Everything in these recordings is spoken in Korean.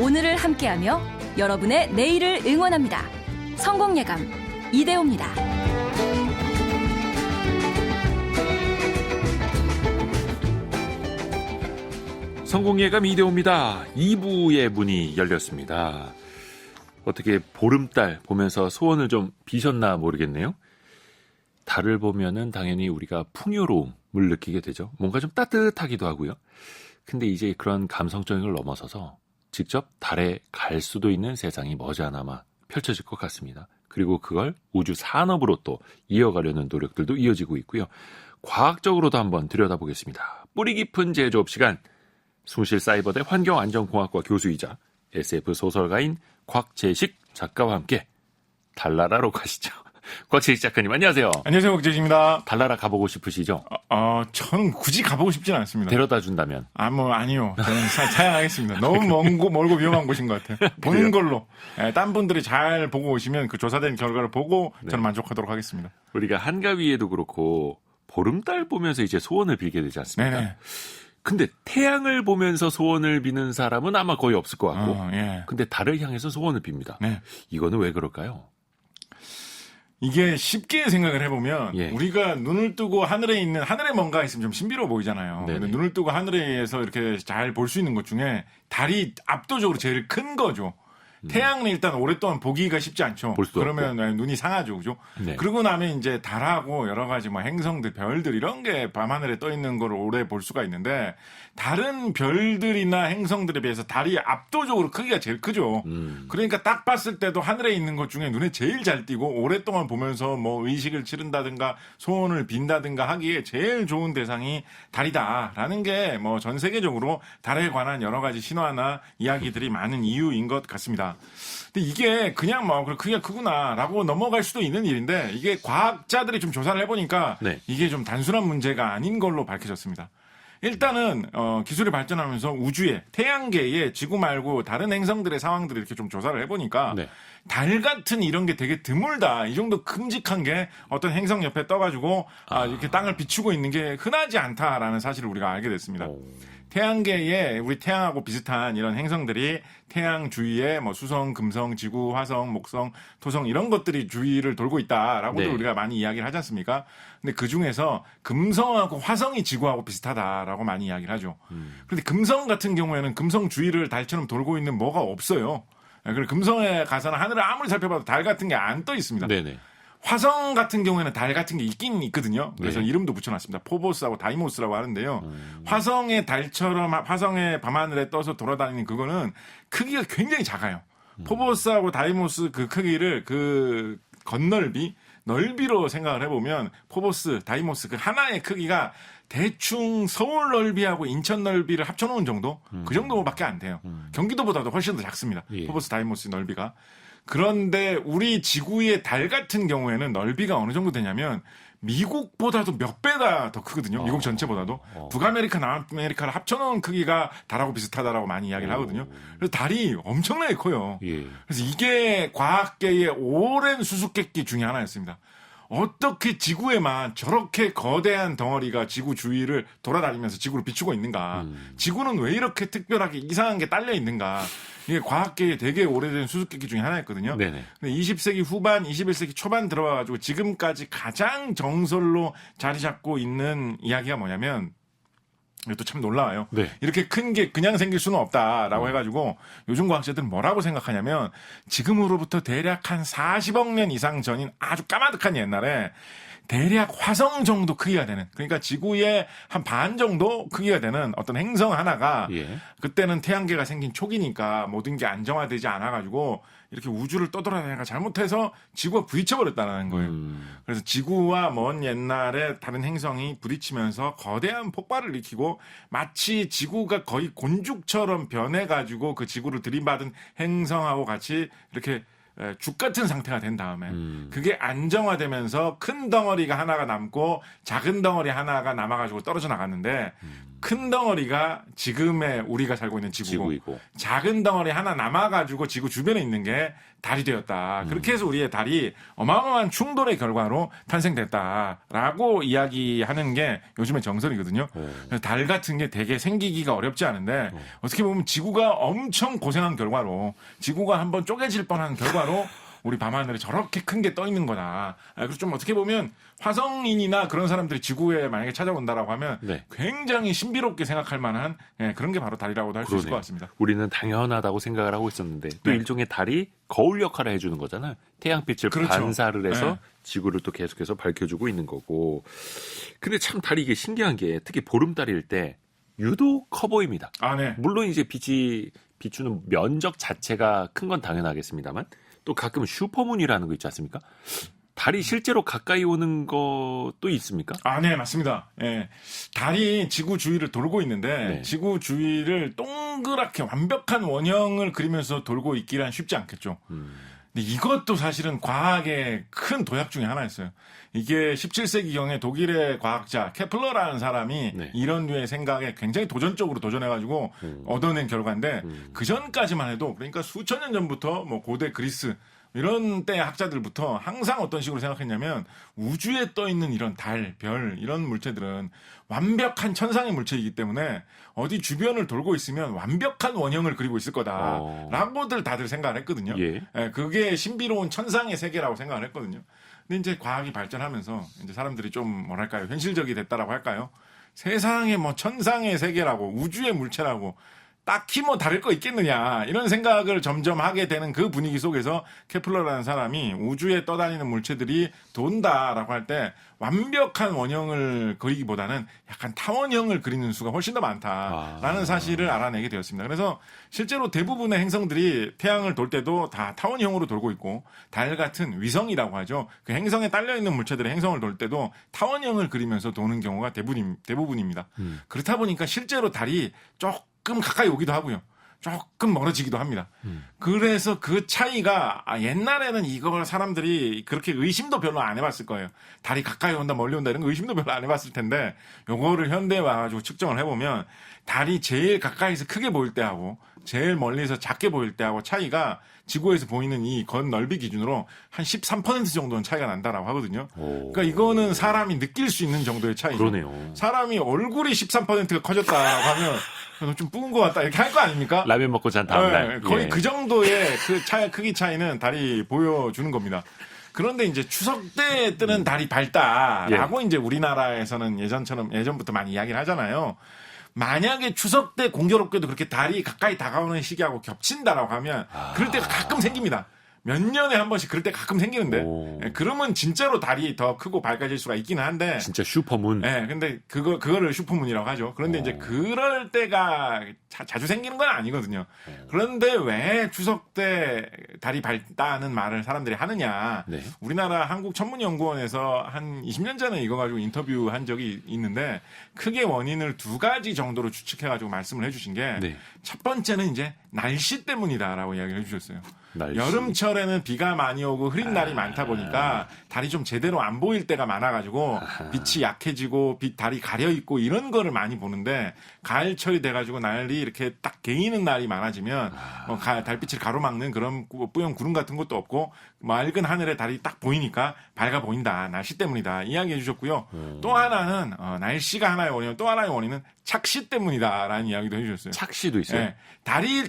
오늘을 함께하며 여러분의 내일을 응원합니다. 성공예감 이대호입니다. 성공예감 이대호입니다. 2부의 문이 열렸습니다. 어떻게 보름달 보면서 소원을 좀 비셨나 모르겠네요. 달을 보면은 당연히 우리가 풍요로움을 느끼게 되죠. 뭔가 좀 따뜻하기도 하고요. 근데 이제 그런 감성적인 걸 넘어서서 직접 달에 갈 수도 있는 세상이 머지않아 펼쳐질 것 같습니다. 그리고 그걸 우주 산업으로 또 이어가려는 노력들도 이어지고 있고요. 과학적으로도 한번 들여다보겠습니다. 뿌리 깊은 제조업 시간, 숭실 사이버대 환경안전공학과 교수이자 SF 소설가인 곽재식 작가와 함께 달나라로 가시죠. 곽재식 작가님 안녕하세요. 안녕하세요, 곽재식입니다. 달나라 가보고 싶으시죠? 저는 굳이 가보고 싶지는 않습니다. 데려다 준다면? 아니요. 저는 사양하겠습니다. 너무 멀고 위험한 곳인 것 같아요. 보는 걸로. 딴 분들이 잘 보고 오시면 그 조사된 결과를 보고 저는 만족하도록 하겠습니다. 우리가 한가위에도 그렇고 보름달 보면서 이제 소원을 빌게 되지 않습니까? 네네. 근데 태양을 보면서 소원을 비는 사람은 아마 거의 없을 것 같고, 예. 근데 달을 향해서 소원을 빕니다. 네. 이거는 왜 그럴까요? 이게 쉽게 생각을 해보면 예. 우리가 눈을 뜨고 하늘에 뭔가 있으면 좀 신비로워 보이잖아요. 근데 눈을 뜨고 하늘에서 이렇게 잘 볼 수 있는 것 중에 달이 압도적으로 제일 큰 거죠. 태양은 일단 오랫동안 보기가 쉽지 않죠. 그러면 눈이 상하죠, 그죠? 네. 그러고 나면 이제 달하고 여러 가지 행성들, 별들 이런 게 밤하늘에 떠 있는 걸 오래 볼 수가 있는데 다른 별들이나 행성들에 비해서 달이 압도적으로 크기가 제일 크죠. 그러니까 딱 봤을 때도 하늘에 있는 것 중에 눈에 제일 잘 띄고 오랫동안 보면서 의식을 치른다든가 소원을 빈다든가 하기에 제일 좋은 대상이 달이다라는 게 전 세계적으로 달에 관한 여러 가지 신화나 이야기들이 많은 이유인 것 같습니다. 근데 이게 그냥 크기가 크구나라고 넘어갈 수도 있는 일인데 이게 과학자들이 좀 조사를 해보니까 네. 이게 좀 단순한 문제가 아닌 걸로 밝혀졌습니다. 일단은 기술이 발전하면서 우주에 태양계에 지구 말고 다른 행성들의 상황들을 이렇게 좀 조사를 해보니까 네. 달 같은 이런 게 되게 드물다. 이 정도 큼직한 게 어떤 행성 옆에 떠가지고 이렇게 땅을 비추고 있는 게 흔하지 않다라는 사실을 우리가 알게 됐습니다. 태양계에 우리 태양하고 비슷한 이런 행성들이 태양 주위에 수성, 금성, 지구, 화성, 목성, 토성 이런 것들이 주위를 돌고 있다라고도 네. 우리가 많이 이야기를 하지 않습니까? 근데 그 중에서 금성하고 화성이 지구하고 비슷하다라고 많이 이야기를 하죠. 그런데 금성 같은 경우에는 금성 주위를 달처럼 돌고 있는 뭐가 없어요. 그리고 금성에 가서는 하늘을 아무리 살펴봐도 달 같은 게 안 떠 있습니다. 네네. 화성 같은 경우에는 달 같은 게 있긴 있거든요. 그래서 네. 이름도 붙여놨습니다. 포보스하고 다이모스라고 하는데요. 화성의 달처럼 화성의 밤하늘에 떠서 돌아다니는 그거는 크기가 굉장히 작아요. 포보스하고 다이모스 그 크기를 그 넓이로 생각을 해보면 포보스, 다이모스 그 하나의 크기가 대충 서울 넓이하고 인천 넓이를 합쳐놓은 정도? 그 정도밖에 안 돼요. 경기도보다도 훨씬 더 작습니다. 예. 포보스, 다이모스 넓이가. 그런데 우리 지구의 달 같은 경우에는 넓이가 어느 정도 되냐면 미국보다도 몇 배가 더 크거든요. 미국 전체보다도. 북아메리카, 남아메리카를 합쳐놓은 크기가 달하고 비슷하다라고 많이 이야기를 하거든요. 그래서 달이 엄청나게 커요. 예. 그래서 이게 과학계의 오랜 수수께끼 중에 하나였습니다. 어떻게 지구에만 저렇게 거대한 덩어리가 지구 주위를 돌아다니면서 지구를 비추고 있는가? 지구는 왜 이렇게 특별하게 이상한 게 딸려 있는가? 이게 과학계에 되게 오래된 수수께끼 중에 하나였거든요. 네네. 근데 20세기 후반, 21세기 초반 들어와가지고 지금까지 가장 정설로 자리 잡고 있는 이야기가 뭐냐면 이것도 참 놀라워요. 네. 이렇게 큰 게 그냥 생길 수는 없다라고 해가지고 요즘 과학자들은 뭐라고 생각하냐면 지금으로부터 대략 한 40억 년 이상 전인 아주 까마득한 옛날에 대략 화성 정도 크기가 되는, 그러니까 지구의 한 반 정도 크기가 되는 어떤 행성 하나가 그때는 태양계가 생긴 초기니까 모든 게 안정화되지 않아가지고 이렇게 우주를 떠돌아다니다가 잘못해서 지구가 부딪혀버렸다는 거예요. 그래서 지구와 먼 옛날에 다른 행성이 부딪히면서 거대한 폭발을 일으키고 마치 지구가 거의 곤죽처럼 변해가지고 그 지구를 들이받은 행성하고 같이 이렇게 죽 같은 상태가 된 다음에 그게 안정화되면서 큰 덩어리가 하나가 남고 작은 덩어리 하나가 남아가지고 떨어져 나갔는데 큰 덩어리가 지금의 우리가 살고 있는 지구고 지구이고. 작은 덩어리 하나 남아가지고 지구 주변에 있는 게 달이 되었다. 그렇게 해서 우리의 달이 어마어마한 충돌의 결과로 탄생됐다라고 이야기하는 게 요즘의 정설이거든요. 그래서 달 같은 게 되게 생기기가 어렵지 않은데 어떻게 보면 지구가 엄청 고생한 결과로 지구가 한번 쪼개질 뻔한 결과로 우리 밤하늘에 저렇게 큰 게 떠 있는 거다. 그래서 좀 어떻게 보면 화성인이나 그런 사람들이 지구에 만약에 찾아온다라고 하면 네. 굉장히 신비롭게 생각할 만한 그런 게 바로 달이라고도 할 수 있을 것 같습니다. 우리는 당연하다고 생각을 하고 있었는데 또 네. 일종의 달이 거울 역할을 해주는 거잖아요. 태양빛을 그렇죠. 반사를 해서 네. 지구를 또 계속해서 밝혀주고 있는 거고. 근데 참 달이 이게 신기한 게 특히 보름달일 때 유독 커 보입니다. 아, 네. 물론 이제 빛이 비추는 면적 자체가 큰 건 당연하겠습니다만 또 가끔 슈퍼문이라는 거 있지 않습니까? 달이 실제로 가까이 오는 것도 있습니까? 아, 네, 맞습니다. 예. 달이 지구 주위를 돌고 있는데 네. 지구 주위를 동그랗게 완벽한 원형을 그리면서 돌고 있기란 쉽지 않겠죠. 근데 이것도 사실은 과학의 큰 도약 중에 하나였어요. 이게 17세기경에 독일의 과학자 케플러라는 사람이 네. 이런 류의 생각에 굉장히 도전적으로 도전해가지고 얻어낸 결과인데 그 전까지만 해도 그러니까 수천 년 전부터 뭐 고대 그리스 이런 때 학자들부터 항상 어떤 식으로 생각했냐면 우주에 떠 있는 이런 달, 별 이런 물체들은 완벽한 천상의 물체이기 때문에 어디 주변을 돌고 있으면 완벽한 원형을 그리고 있을 거다라고들 다들 생각을 했거든요. 예. 예, 그게 신비로운 천상의 세계라고 생각을 했거든요. 근데 이제 과학이 발전하면서 이제 사람들이 좀 뭐랄까요 현실적이 됐다라고 할까요? 세상에 뭐 천상의 세계라고 우주의 물체라고 딱히 뭐 다를 거 있겠느냐 이런 생각을 점점 하게 되는 그 분위기 속에서 케플러라는 사람이 우주에 떠다니는 물체들이 돈다라고 할 때 완벽한 원형을 그리기보다는 약간 타원형을 그리는 수가 훨씬 더 많다라는 사실을 알아내게 되었습니다. 그래서 실제로 대부분의 행성들이 태양을 돌 때도 다 타원형으로 돌고 있고 달 같은 위성이라고 하죠. 그 행성에 딸려있는 물체들의 행성을 돌 때도 타원형을 그리면서 도는 경우가 대부분입니다. 그렇다 보니까 실제로 달이 조금 가까이 오기도 하고요. 조금 멀어지기도 합니다. 그래서 그 차이가 옛날에는 이걸 사람들이 그렇게 의심도 별로 안 해봤을 거예요. 달이 가까이 온다 멀리 온다 이런 거 의심도 별로 안 해봤을 텐데 요거를 현대에 와가지고 측정을 해보면 달이 제일 가까이서 크게 보일 때하고 제일 멀리서 작게 보일 때하고 차이가 지구에서 보이는 이 건 넓이 기준으로 한 13% 정도는 차이가 난다라고 하거든요. 그러니까 이거는 사람이 느낄 수 있는 정도의 차이죠. 그러네요. 사람이 얼굴이 13%가 커졌다라고 하면 너 좀 뿌은 것 같다 이렇게 할 거 아닙니까? 라면 먹고 잔 다음 날. 거의 예. 그 정도의 그 크기 차이는 달이 보여주는 겁니다. 그런데 이제 추석 때 뜨는 달이 밝다라고 이제 우리나라에서는 예전부터 많이 이야기를 하잖아요. 만약에 추석 때 공교롭게도 그렇게 달이 가까이 다가오는 시기하고 겹친다라고 하면 그럴 때가 가끔 생깁니다. 몇 년에 한 번씩 그럴 때 가끔 생기는데 그러면 진짜로 달이 더 크고 밝아질 수가 있기는 한데 진짜 슈퍼문. 근데 그거를 슈퍼문이라고 하죠. 그런데 이제 그럴 때가 자주 생기는 건 아니거든요. 그런데 왜 추석 때 달이 밝다는 말을 사람들이 하느냐. 네. 우리나라 한국천문연구원에서 한 20년 전에 이거 가지고 인터뷰한 적이 있는데 크게 원인을 두 가지 정도로 추측해가지고 말씀을 해주신 게 첫 번째는 이제 날씨 때문이다라고 이야기를 해주셨어요. 날씨. 여름철에는 비가 많이 오고 흐린 날이 많다 보니까 달이 좀 제대로 안 보일 때가 많아가지고 빛이 약해지고 달이 가려있고 이런 거를 많이 보는데 가을철이 돼가지고 날이 이렇게 딱 개이는 날이 많아지면 달빛을 가로막는 그런 뿌연 구름 같은 것도 없고 맑은 하늘에 달이 딱 보이니까 밝아 보인다. 날씨 때문이다. 이야기해 주셨고요. 또 하나는 날씨가 하나의 원인이면 또 하나의 원인은 착시 때문이다라는 이야기도 해주셨어요. 착시도 있어요. 네.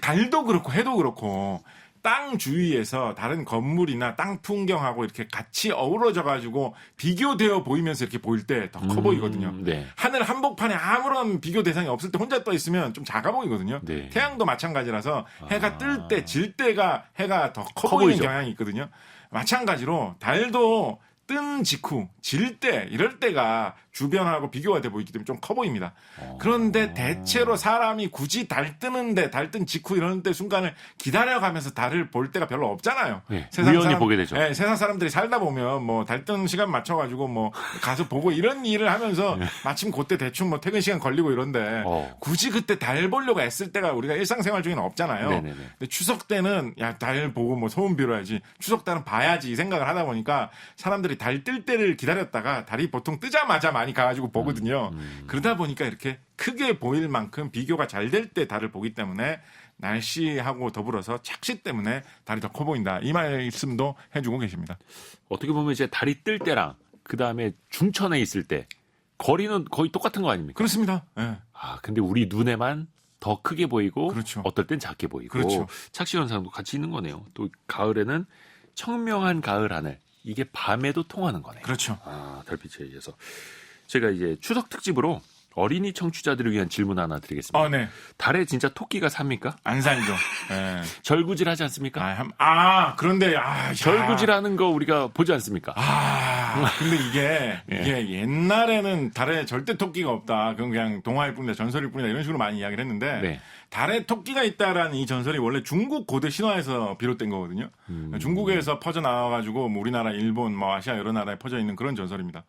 달도 그렇고 해도 그렇고 땅 주위에서 다른 건물이나 땅 풍경하고 이렇게 같이 어우러져 가지고 비교되어 보이면서 이렇게 보일 때 더 커 보이거든요. 네. 하늘 한복판에 아무런 비교 대상이 없을 때 혼자 떠 있으면 좀 작아 보이거든요. 네. 태양도 마찬가지라서 해가 뜰 때, 질 때가 해가 더 커 커 보이는 보이죠. 경향이 있거든요. 마찬가지로 달도 뜬 직후, 질 때, 이럴 때가 주변하고 비교가 돼 보이기 때문에 좀 커 보입니다. 그런데 대체로 사람이 굳이 달 뜨는데, 달 뜬 직후 이런 때 순간을 기다려가면서 달을 볼 때가 별로 없잖아요. 네, 우연히 보게 되죠. 네, 세상 사람들이 살다 보면 뭐 달 뜨는 시간 맞춰가지고 뭐 가서 보고 이런 일을 하면서 마침 그때 대충 뭐 퇴근 시간 걸리고 이런데 굳이 그때 달 보려고 애쓸 때가 우리가 일상생활 중에는 없잖아요. 네네네. 근데 추석 때는 야, 달 보고 뭐 소원 빌어야지. 추석 때는 봐야지 이 생각을 하다 보니까 사람들이 달 뜰 때를 기다렸다가 달이 보통 뜨자마자 많이 가가지고 보거든요. 그러다 보니까 이렇게 크게 보일 만큼 비교가 잘 될 때 달을 보기 때문에 날씨하고 더불어서 착시 때문에 달이 더 커 보인다. 이 말씀도 해주고 계십니다. 어떻게 보면 이제 달이 뜰 때랑 그 다음에 중천에 있을 때 거리는 거의 똑같은 거 아닙니까? 그렇습니다. 예. 아, 근데 우리 눈에만 더 크게 보이고 그렇죠. 어떨 땐 작게 보이고 그렇죠. 착시 현상도 같이 있는 거네요. 또 가을에는 청명한 가을 하늘 이게 밤에도 통하는 거네요. 그렇죠. 아, 달빛에 의해서 제가 이제 추석 특집으로 어린이 청취자들을 위한 질문 하나 드리겠습니다. 네. 달에 진짜 토끼가 삽니까? 안 살죠. 예. 절구질하지 않습니까? 그런데 절구질하는 거 우리가 보지 않습니까? 근데 이게 옛날에는 달에 절대 토끼가 없다. 그건 그냥 동화일 뿐이다, 전설일 뿐이다 이런 식으로 많이 이야기를 했는데 네. 달에 토끼가 있다라는 이 전설이 원래 중국 고대 신화에서 비롯된 거거든요. 중국에서 퍼져 나와가지고 뭐 우리나라, 일본, 뭐 아시아 여러 나라에 퍼져 있는 그런 전설입니다.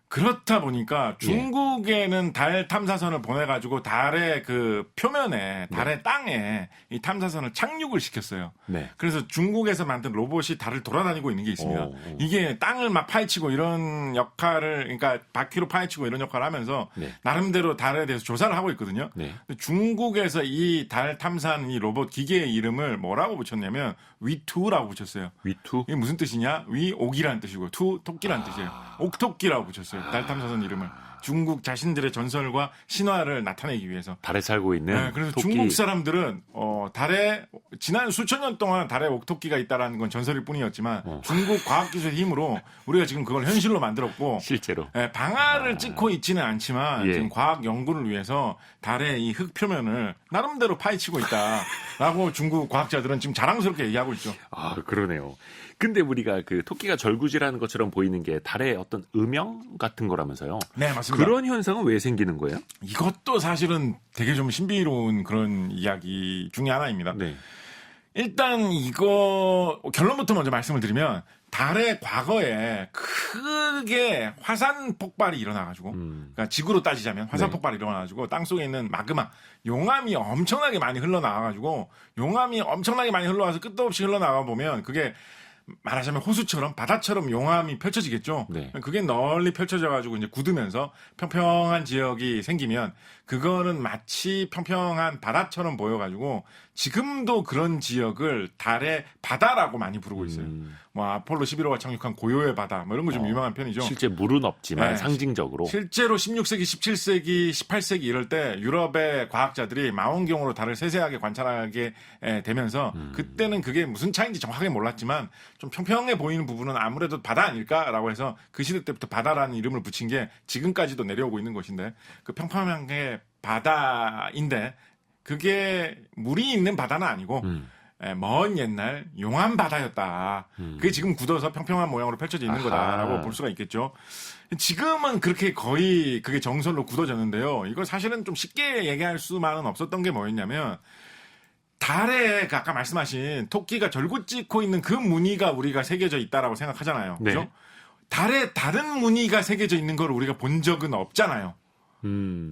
그렇다 보니까 중국에는 달 탐사선을 보내가지고 달의 그 표면에, 달의 땅에 이 탐사선을 착륙을 시켰어요. 네. 그래서 중국에서 만든 로봇이 달을 돌아다니고 있는 게 있습니다. 이게 땅을 막 파헤치고 이런 역할을, 그러니까 바퀴로 파헤치고 이런 역할을 하면서 네. 나름대로 달에 대해서 조사를 하고 있거든요. 네. 근데 중국에서 이 달 탐사하는 이 로봇 기계의 이름을 뭐라고 붙였냐면 위투라고 붙였어요. 위투? 이게 무슨 뜻이냐? 위 옥이라는 뜻이고 투 토끼라는 뜻이에요. 옥토끼라고 붙였어요. 달 탐사선 이름을. 중국 자신들의 전설과 신화를 나타내기 위해서. 달에 살고 있는 네, 그래서 토끼. 중국 사람들은 달에 지난 수천 년 동안 달에 옥토끼가 있다라는 건 전설일 뿐이었지만 중국 과학기술의 힘으로 우리가 지금 그걸 현실로 만들었고 실제로. 방아를 찍고 있지는 않지만 예. 지금 과학 연구를 위해서 달의 이 흙 표면을 나름대로 파헤치고 있다라고 중국 과학자들은 지금 자랑스럽게 얘기하고 있죠. 아, 그러네요. 근데 우리가 그 토끼가 절구질하는 것처럼 보이는 게 달의 어떤 음영 같은 거라면서요. 네, 맞습니다. 그런 현상은 왜 생기는 거예요? 이것도 사실은 되게 좀 신비로운 그런 이야기 중에 하나입니다. 네. 일단 이거 결론부터 먼저 말씀을 드리면 달의 과거에 크게 화산 폭발이 일어나가지고 그러니까 지구로 따지자면 화산 네. 폭발이 일어나가지고 땅속에 있는 마그마 용암이 엄청나게 많이 흘러나와가지고 용암이 엄청나게 많이 흘러와서 끝도 없이 흘러나와 보면 그게 말하자면 호수처럼 바다처럼 용암이 펼쳐지겠죠. 네. 그게 널리 펼쳐져가지고 이제 굳으면서 평평한 지역이 생기면 그거는 마치 평평한 바다처럼 보여가지고 지금도 그런 지역을 달의 바다라고 많이 부르고 있어요. 뭐 아폴로 11호가 착륙한 고요의 바다 뭐 이런 거 좀 유명한 편이죠. 실제 물은 없지만 네. 상징적으로. 실제로 16세기, 17세기, 18세기 이럴 때 유럽의 과학자들이 망원경으로 달을 세세하게 관찰하게 되면서 그때는 그게 무슨 차이인지 정확하게 몰랐지만 좀 평평해 보이는 부분은 아무래도 바다 아닐까라고 해서 그 시대 때부터 바다라는 이름을 붙인 게 지금까지도 내려오고 있는 것인데 그 평평한 게 바다인데 그게 물이 있는 바다는 아니고 먼 옛날 용암 바다였다. 그게 지금 굳어서 평평한 모양으로 펼쳐져 있는 거다라고 볼 수가 있겠죠. 지금은 그렇게 거의 그게 정설로 굳어졌는데요. 이걸 사실은 좀 쉽게 얘기할 수만은 없었던 게 뭐였냐면 달에 아까 말씀하신 토끼가 절구 찍고 있는 그 무늬가 우리가 새겨져 있다라고 생각하잖아요. 네. 그죠? 달에 다른 무늬가 새겨져 있는 걸 우리가 본 적은 없잖아요.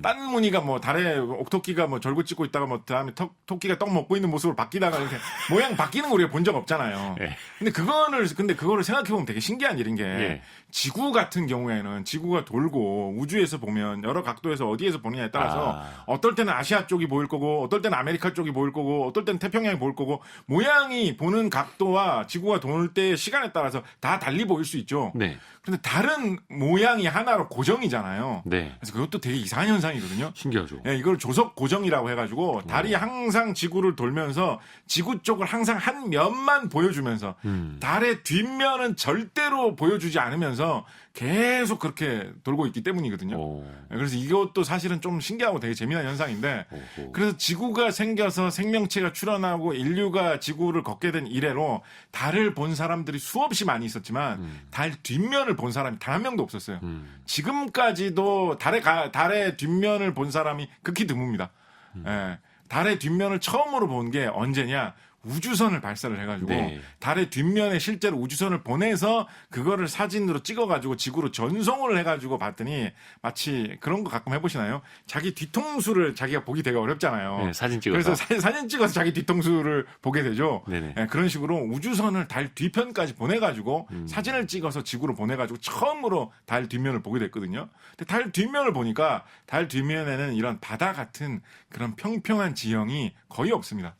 딴 무늬가 뭐 달에 옥토끼가 뭐 절구 찍고 있다가 뭐 다음에 토끼가 떡 먹고 있는 모습으로 바뀌다가 이렇게 모양 바뀌는 거 우리가 본 적 없잖아요. 네. 근데 그거를 생각해 보면 되게 신기한 일인 게 네. 지구 같은 경우에는 지구가 돌고 우주에서 보면 여러 각도에서 어디에서 보느냐에 따라서 어떨 때는 아시아 쪽이 보일 거고 어떨 때는 아메리카 쪽이 보일 거고 어떨 때는 태평양이 보일 거고 모양이 보는 각도와 지구가 돌 때의 시간에 따라서 다 달리 보일 수 있죠. 네. 그런데 다른 모양이 하나로 고정이잖아요. 네. 그래서 그것도 되게 이상한 현상이거든요. 신기하죠. 예, 이걸 조석 고정이라고 해가지고 달이 항상 지구를 돌면서 지구 쪽을 항상 한 면만 보여주면서 달의 뒷면은 절대로 보여주지 않으면서 계속 그렇게 돌고 있기 때문이거든요. 예, 그래서 이것도 사실은 좀 신기하고 되게 재미난 현상인데 그래서 지구가 생겨서 생명체가 출현하고 인류가 지구를 걷게 된 이래로 달을 본 사람들이 수없이 많이 있었지만 달 뒷면을 본 사람이 단 한 명도 없었어요. 지금까지도 달의 뒷면을 본 사람이 극히 드뭅니다. 예, 달의 뒷면을 처음으로 본 게 언제냐? 우주선을 발사를 해가지고 네. 달의 뒷면에 실제로 우주선을 보내서 그거를 사진으로 찍어가지고 지구로 전송을 해가지고 봤더니 마치 그런 거 가끔 해보시나요? 자기 뒤통수를 자기가 보기 되게 어렵잖아요. 네, 사진 찍어서. 그래서 사진 찍어서 자기 뒤통수를 보게 되죠. 네네. 네, 그런 식으로 우주선을 달 뒤편까지 보내가지고 사진을 찍어서 지구로 보내가지고 처음으로 달 뒷면을 보게 됐거든요. 근데 달 뒷면을 보니까 달 뒷면에는 이런 바다 같은 그런 평평한 지형이 거의 없습니다.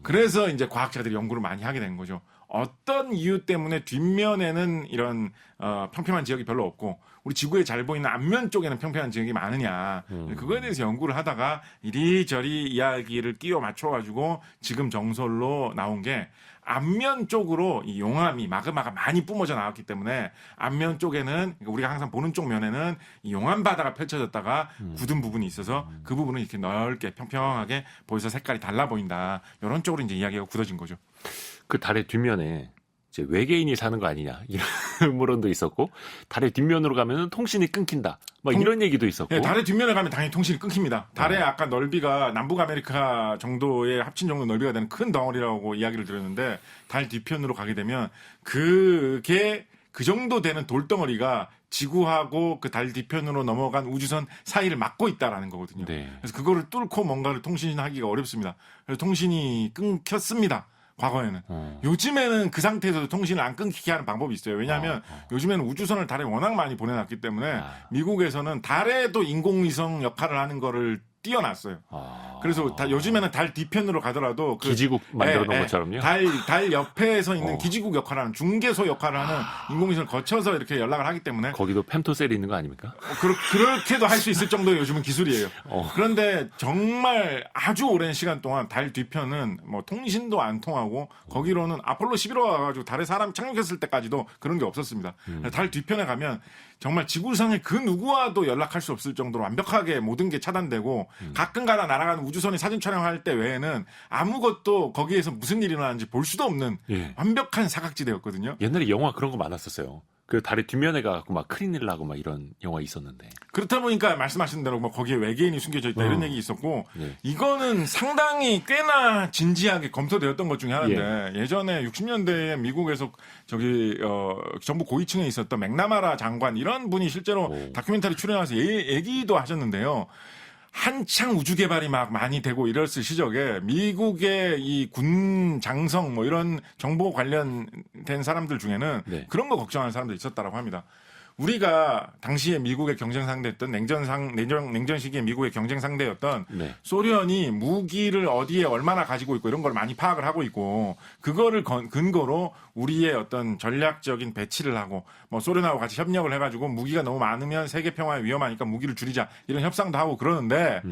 그래서 이제 과학자들이 연구를 많이 하게 된 거죠. 어떤 이유 때문에 뒷면에는 이런 평평한 지역이 별로 없고 우리 지구에 잘 보이는 앞면 쪽에는 평평한 지역이 많으냐. 그거에 대해서 연구를 하다가 이리저리 이야기를 끼워 맞춰가지고 지금 정설로 나온 게 앞면 쪽으로 이 용암이 마그마가 많이 뿜어져 나왔기 때문에 앞면 쪽에는 우리가 항상 보는 쪽 면에는 이 용암 바다가 펼쳐졌다가 굳은 부분이 있어서 그 부분은 이렇게 넓게 평평하게 보여서 색깔이 달라 보인다. 이런 쪽으로 이제 이야기가 굳어진 거죠. 그 달의 뒷면에 이제 외계인이 사는 거 아니냐 이런 음모론도 있었고 달의 뒷면으로 가면은 통신이 끊긴다. 막 이런 얘기도 있었고. 네, 달의 뒷면에 가면 당연히 통신이 끊깁니다. 달의 아까 넓이가 남북 아메리카 정도의 합친 정도 넓이가 되는 큰 덩어리라고 이야기를 드렸는데 달 뒤편으로 가게 되면 그게 그 정도 되는 돌덩어리가 지구하고 그 달 뒤편으로 넘어간 우주선 사이를 막고 있다라는 거거든요. 네. 그래서 그거를 뚫고 뭔가를 통신하기가 어렵습니다. 그래서 통신이 끊겼습니다. 과거에는. 요즘에는 그 상태에서도 통신을 안 끊기게 하는 방법이 있어요. 왜냐하면 요즘에는 우주선을 달에 워낙 많이 보내놨기 때문에 미국에서는 달에도 인공위성 역할을 하는 거를 띄워놨어요. 그래서 요즘에는 달 뒤편으로 가더라도 기지국 만들어 놓은 것처럼요. 달 옆에서 있는 기지국 역할을 하는 중개소 역할을 하는 인공위성을 거쳐서 이렇게 연락을 하기 때문에 거기도 펜토셀이 있는 거 아닙니까? 그렇게도 할 수 있을 정도의 요즘은 기술이에요. 그런데 정말 아주 오랜 시간 동안 달 뒤편은 뭐 통신도 안 통하고 거기로는 아폴로 11호가 와가지고 달에 사람 착륙했을 때까지도 그런 게 없었습니다. 달 뒤편에 가면 정말 지구상의 그 누구와도 연락할 수 없을 정도로 완벽하게 모든 게 차단되고 가끔가다 날아가는 우주선이 사진 촬영할 때 외에는 아무것도 거기에서 무슨 일이 일어나는지 볼 수도 없는 완벽한 사각지대였거든요. 옛날에 영화 그런 거 많았었어요. 그 달의 뒷면에 가고 막 큰일 나고 막 이런 영화 있었는데. 그렇다 보니까 말씀하신 대로 뭐 거기에 외계인이 숨겨져 있다 이런 얘기 있었고 이거는 상당히 꽤나 진지하게 검토되었던 것 중에 하나인데 예전에 60년대에 미국에서 정부 고위층에 있었던 맥나마라 장관 이런 분이 실제로 다큐멘터리 출연해서 얘기도 하셨는데요. 한창 우주 개발이 막 많이 되고 이랬을 시절에 미국의 이 군 장성 뭐 이런 정보 관련된 사람들 중에는 그런 거 걱정하는 사람도 있었다라고 합니다. 우리가 당시에 미국의 경쟁 상대였던 냉전 시기에 미국의 경쟁 상대였던 소련이 무기를 어디에 얼마나 가지고 있고 이런 걸 많이 파악을 하고 있고 그거를 근거로 우리의 어떤 전략적인 배치를 하고 뭐 소련하고 같이 협력을 해가지고 무기가 너무 많으면 세계 평화에 위험하니까 무기를 줄이자 이런 협상도 하고 그러는데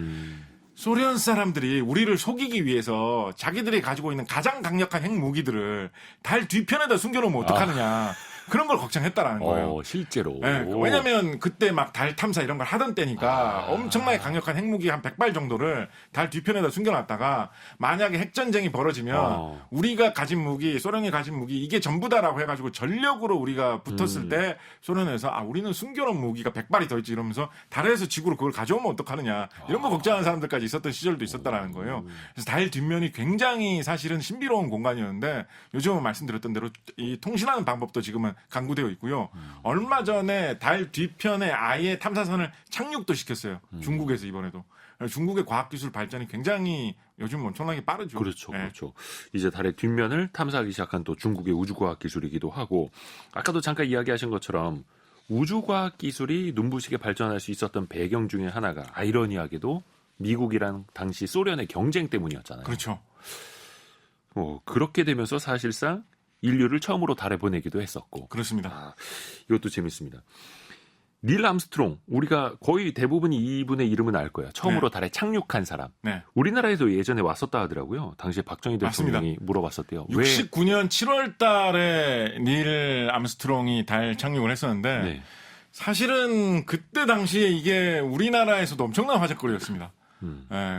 소련 사람들이 우리를 속이기 위해서 자기들이 가지고 있는 가장 강력한 핵무기들을 달 뒤편에다 숨겨놓으면 어떡하느냐. 그런 걸 걱정했다라는 거예요. 실제로. 네, 왜냐면 그때 막 달 탐사 이런 걸 하던 때니까 엄청나게 강력한 핵무기 한 100발 정도를 달 뒤편에다 숨겨놨다가 만약에 핵전쟁이 벌어지면 우리가 가진 무기, 소련이 가진 무기 이게 전부다라고 해가지고 전력으로 우리가 붙었을 때 소련에서 우리는 숨겨놓은 무기가 100발이 더 있지 이러면서 달에서 지구로 그걸 가져오면 어떡하느냐 이런 거 걱정하는 사람들까지 있었던 시절도 있었다라는 거예요. 그래서 달 뒷면이 굉장히 사실은 신비로운 공간이었는데 요즘은 말씀드렸던 대로 이 통신하는 방법도 지금은 강구되어 있고요. 얼마 전에 달 뒤편에 아예 탐사선을 착륙도 시켰어요. 중국에서 이번에도. 중국의 과학기술 발전이 굉장히 요즘 엄청나게 빠르죠. 그렇죠. 그렇죠. 이제 달의 뒷면을 탐사하기 시작한 또 중국의 우주과학 기술이기도 하고 아까도 잠깐 이야기하신 것처럼 우주과학 기술이 눈부시게 발전할 수 있었던 배경 중에 하나가 아이러니하게도 미국이랑 당시 소련의 경쟁 때문이었잖아요. 그렇죠. 그렇게 되면서 사실상 인류를 처음으로 달에 보내기도 했었고. 그렇습니다. 이것도 재밌습니다. 닐 암스트롱, 우리가 거의 대부분이 이분의 이름은 알 거예요. 처음으로 달에 착륙한 사람. 우리나라에도 예전에 왔었다 하더라고요. 당시에 박정희 대통령이 물어봤었대요. 69년 7월 달에 닐 암스트롱이 달 착륙을 했었는데 사실은 그때 당시에 이게 우리나라에서도 엄청난 화제거리였습니다.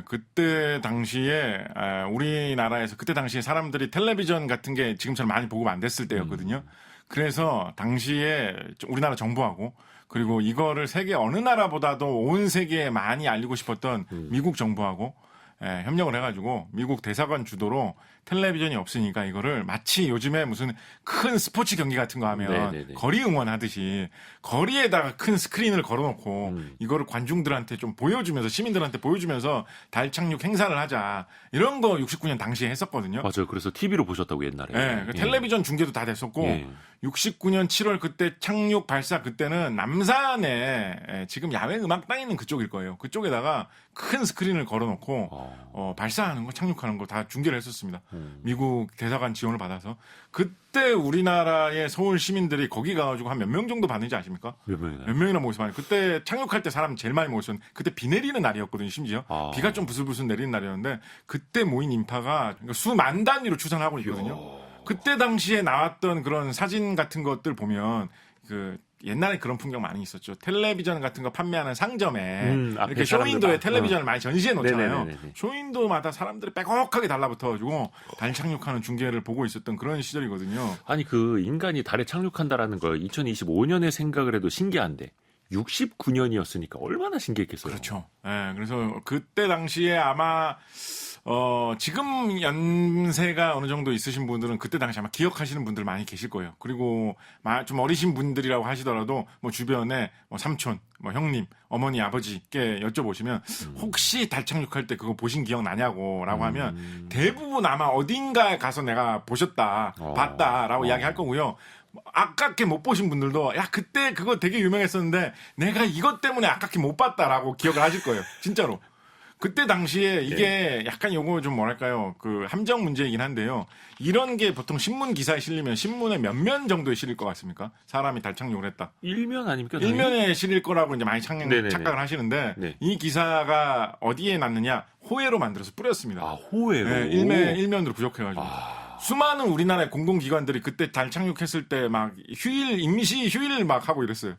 그때 당시에 우리나라에서 그때 당시에 사람들이 텔레비전 같은 게 지금처럼 많이 보고 안 됐을 때였거든요. 그래서 당시에 우리나라 정부하고 그리고 이거를 세계 어느 나라보다도 온 세계에 많이 알리고 싶었던 미국 정부하고 협력을 해가지고 미국 대사관 주도로 텔레비전이 없으니까 이거를 마치 요즘에 무슨 큰 스포츠 경기 같은 거 하면 네네네. 거리 응원하듯이 거리에다가 큰 스크린을 걸어놓고 이거를 관중들한테 좀 보여주면서 시민들한테 보여주면서 달 착륙 행사를 하자 이런 거 69년 당시에 했었거든요. 맞아요. 그래서 TV로 보셨다고 옛날에. 네, 그 텔레비전 중계도 다 됐었고 예. 69년 7월 그때 착륙 발사 그때는 남산에 지금 야외 음악당 있는 그쪽일 거예요. 그쪽에다가 큰 스크린을 걸어놓고 발사하는 거 착륙하는 거 다 중계를 했었습니다. 미국 대사관 지원을 받아서 그때 우리나라의 서울 시민들이 거기 가가지고 한 몇 명 정도 봤는지 아십니까? 몇 명이나? 몇 명이나 모여서 많이. 그때 착륙할 때 사람 제일 많이 모였었는데 그때 비 내리는 날이었거든요. 심지어 비가 좀 부슬부슬 내리는 날이었는데 그때 모인 인파가 수만 단위로 추산하고 있거든요. 그때 당시에 나왔던 그런 사진 같은 것들 보면 그 옛날에 그런 풍경 많이 있었죠. 텔레비전 같은 거 판매하는 상점에 앞에 이렇게 사람들 쇼윈도에 막, 텔레비전을 많이 전시해 놓잖아요. 네네네네. 쇼윈도마다 사람들이 빼곡하게 달라붙어가지고 달 착륙하는 중계를 보고 있었던 그런 시절이거든요. 아니 그 인간이 달에 착륙한다라는 걸 2025년에 생각을 해도 신기한데 69년이었으니까 얼마나 신기했겠어요. 그렇죠. 예, 그래서 그때 당시에 아마 지금 연세가 어느 정도 있으신 분들은 그때 당시 아마 기억하시는 분들 많이 계실 거예요. 그리고 좀 어리신 분들이라고 하시더라도 뭐 주변에 뭐 삼촌, 뭐 형님, 어머니, 아버지께 여쭤보시면 혹시 달 착륙할 때 그거 보신 기억 나냐고라고 하면 대부분 아마 어딘가에 가서 내가 보셨다, 봤다라고 이야기할 거고요. 아깝게 못 보신 분들도 야 그때 그거 되게 유명했었는데 내가 이것 때문에 아깝게 못 봤다라고 기억을 하실 거예요. 진짜로. 그때 당시에 이게 약간 요거 좀 뭐랄까요. 그 함정 문제이긴 한데요. 이런 게 보통 신문 기사에 실리면 신문에 몇 면 정도에 실릴 것 같습니까? 사람이 달 착륙을 했다. 1면 아닙니까? 일면에 실릴 거라고 이제 많이 네네네. 착각을 하시는데 네. 이 기사가 어디에 났느냐? 호혜로 만들어서 뿌렸습니다. 아, 호혜로. 네, 일면으로 부족해가지고. 수많은 우리나라의 공공기관들이 그때 달 착륙했을 때 막 휴일, 임시 휴일 막 하고 이랬어요.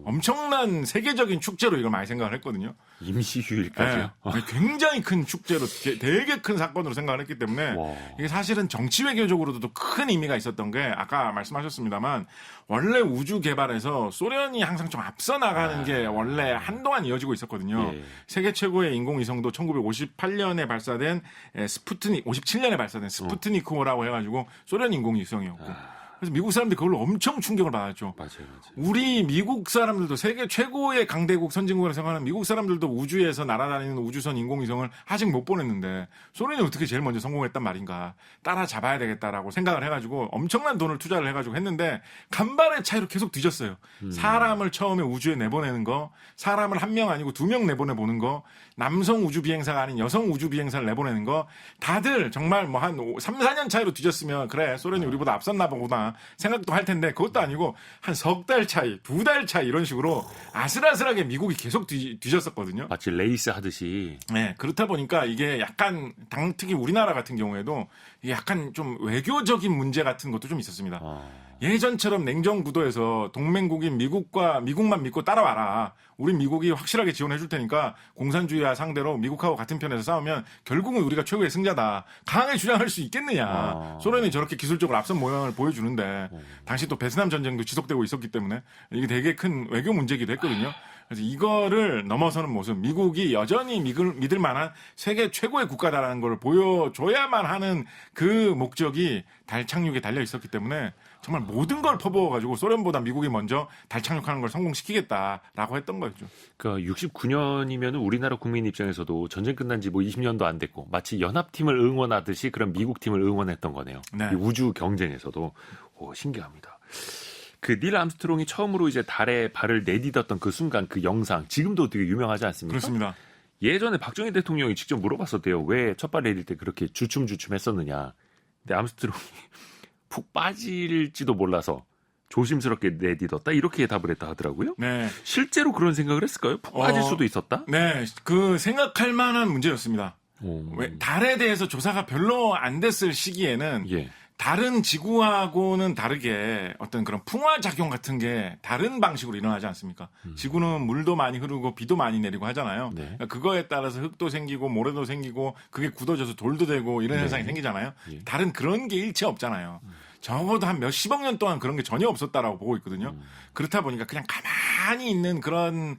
엄청난 세계적인 축제로 이걸 많이 생각을 했거든요. 임시 휴일까지요? 네. 굉장히 큰 축제로 되게 큰 사건으로 생각을 했기 때문에 와. 이게 사실은 정치 외교적으로도 큰 의미가 있었던 게 아까 말씀하셨습니다만 원래 우주 개발에서 소련이 항상 좀 앞서 나가는 게 원래 한동안 이어지고 있었거든요. 예. 세계 최고의 인공위성도 1958년에 발사된 스푸트닉, 57년에 발사된 스푸트니크호라고 해가지고 소련 인공위성이었고. 그래서 미국 사람들이 그걸로 엄청 충격을 받았죠. 맞아요. 우리 미국 사람들도 세계 최고의 강대국 선진국이라고 생각하는 미국 사람들도 우주에서 날아다니는 우주선 인공위성을 아직 못 보냈는데 소련이 어떻게 제일 먼저 성공했단 말인가. 따라잡아야 되겠다라고 생각을 해가지고 엄청난 돈을 투자를 해가지고 했는데 간발의 차이로 계속 뒤졌어요. 사람을 처음에 우주에 내보내는 거, 사람을 한 명 아니고 2명 내보내보는 거, 남성 우주 비행사가 아닌 여성 우주 비행사를 내보내는 거 다들 정말 뭐 한 3, 4년 차이로 뒤졌으면 그래 소련이 우리보다 앞섰나 보구나 생각도 할 텐데 그것도 아니고 한 석 달 차이, 2달 차이 이런 식으로 아슬아슬하게 미국이 계속 뒤졌었거든요. 마치 레이스 하듯이. 네, 그렇다 보니까 이게 약간 특히 우리나라 같은 경우에도 이게 약간 좀 외교적인 문제 같은 것도 좀 있었습니다. 예전처럼 냉전 구도에서 동맹국인 미국만 믿고 따라와라. 우리 미국이 확실하게 지원해 줄 테니까 공산주의와 상대로 미국하고 같은 편에서 싸우면 결국은 우리가 최고의 승자다. 강하게 주장할 수 있겠느냐. 소련이 저렇게 기술적으로 앞선 모양을 보여주는데 당시 또 베트남 전쟁도 지속되고 있었기 때문에 이게 되게 큰 외교 문제이기도 했거든요. 그래서 이거를 넘어서는 모습, 미국이 여전히 믿을 만한 세계 최고의 국가다라는 걸 보여줘야만 하는 그 목적이 달 착륙에 달려 있었기 때문에 정말 모든 걸 퍼부어가지고 소련보다 미국이 먼저 달 착륙하는 걸 성공시키겠다라고 했던 거죠. 그러니까 69년이면 우리나라 국민 입장에서도 전쟁 끝난 지 뭐 20년도 안 됐고 마치 연합팀을 응원하듯이 그런 미국 팀을 응원했던 거네요. 네. 이 우주 경쟁에서도. 신기합니다. 그 닐 암스트롱이 처음으로 이제 달에 발을 내딛었던 그 순간 그 영상 지금도 되게 유명하지 않습니까? 그렇습니다. 예전에 박정희 대통령이 직접 물어봤었대요. 왜 첫 발 내릴 때 그렇게 주춤주춤 했었느냐. 근데 암스트롱이 푹 빠질지도 몰라서 조심스럽게 내딛었다. 이렇게 답을 했다 하더라고요. 네. 실제로 그런 생각을 했을까요? 푹 빠질 수도 있었다? 네. 그 생각할 만한 문제였습니다. 왜 달에 대해서 조사가 별로 안 됐을 시기에는 예. 다른 지구하고는 다르게 어떤 그런 풍화작용 같은 게 다른 방식으로 일어나지 않습니까? 지구는 물도 많이 흐르고 비도 많이 내리고 하잖아요. 네. 그러니까 그거에 따라서 흙도 생기고 모래도 생기고 그게 굳어져서 돌도 되고 이런 현상이 생기잖아요. 예. 다른 그런 게 일체 없잖아요. 적어도 한 몇십억 년 동안 그런 게 전혀 없었다라고 보고 있거든요. 그렇다 보니까 그냥 가만히 있는 그런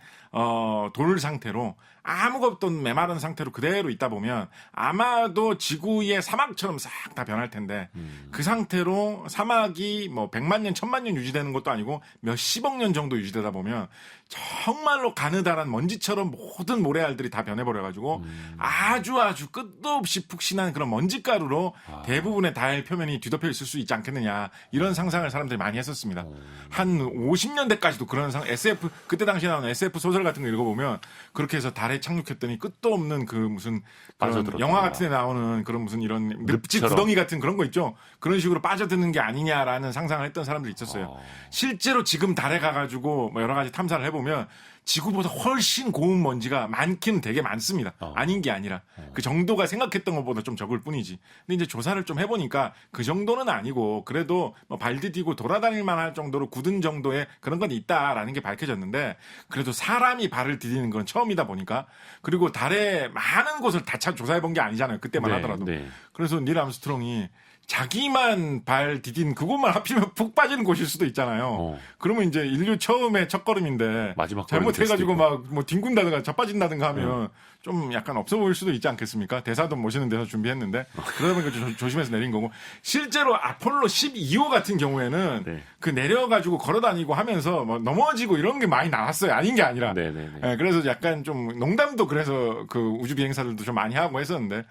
돌 상태로 아무것도 메마른 상태로 그대로 있다 보면 아마도 지구의 사막처럼 싹 다 변할 텐데 그 상태로 사막이 뭐 100만 년, 1000만 년 유지되는 것도 아니고 몇십억 년 정도 유지되다 보면 정말로 가느다란 먼지처럼 모든 모래알들이 다 변해버려가지고 아주 끝도 없이 푹신한 그런 먼지가루로 대부분의 달 표면이 뒤덮여 있을 수 있지 않겠느냐 이런 상상을 사람들이 많이 했었습니다. 한 50년대까지도 그런 SF 그때 당시에 나온 SF 소설 같은 거 읽어보면 그렇게 해서 달에 착륙했더니 끝도 없는 그 무슨 그런 빠져들었다. 영화 같은 데 나오는 그런 무슨 이런 늪지 늪처럼. 구덩이 같은 그런 거 있죠. 그런 식으로 빠져드는 게 아니냐라는 상상을 했던 사람들이 있었어요. 실제로 지금 달에 가가지고 뭐 여러 가지 탐사를 해보면 지구보다 훨씬 고운 먼지가 많기는 되게 많습니다. 아닌 게 아니라 그 정도가 생각했던 것보다 좀 적을 뿐이지. 근데 이제 조사를 좀 해보니까 그 정도는 아니고 그래도 뭐 발 디디고 돌아다닐 만할 정도로 굳은 정도의 그런 건 있다라는 게 밝혀졌는데 그래도 사람이 발을 디디는 건 처음이다 보니까 그리고 달에 많은 곳을 다 조사해본 게 아니잖아요. 그때만 네, 하더라도. 네. 그래서 닐 암스트롱이 자기만 발 디딘 그것만 하필이면 푹 빠지는 곳일 수도 있잖아요. 그러면 이제 인류 처음의 첫걸음인데 마지막 잘못해가지고 막 뭐 뒹군다든가 자빠진다든가 하면 좀 약간 없어 보일 수도 있지 않겠습니까? 대사도 모시는 데서 준비했는데 그러다 보니까 조심해서 내린 거고 실제로 아폴로 12호 같은 경우에는 네. 그 내려가지고 걸어다니고 하면서 뭐 넘어지고 이런 게 많이 나왔어요. 아닌 게 아니라. 네네네. 예, 그래서 약간 좀 농담도 그래서 그 우주 비행사들도 좀 많이 하고 했었는데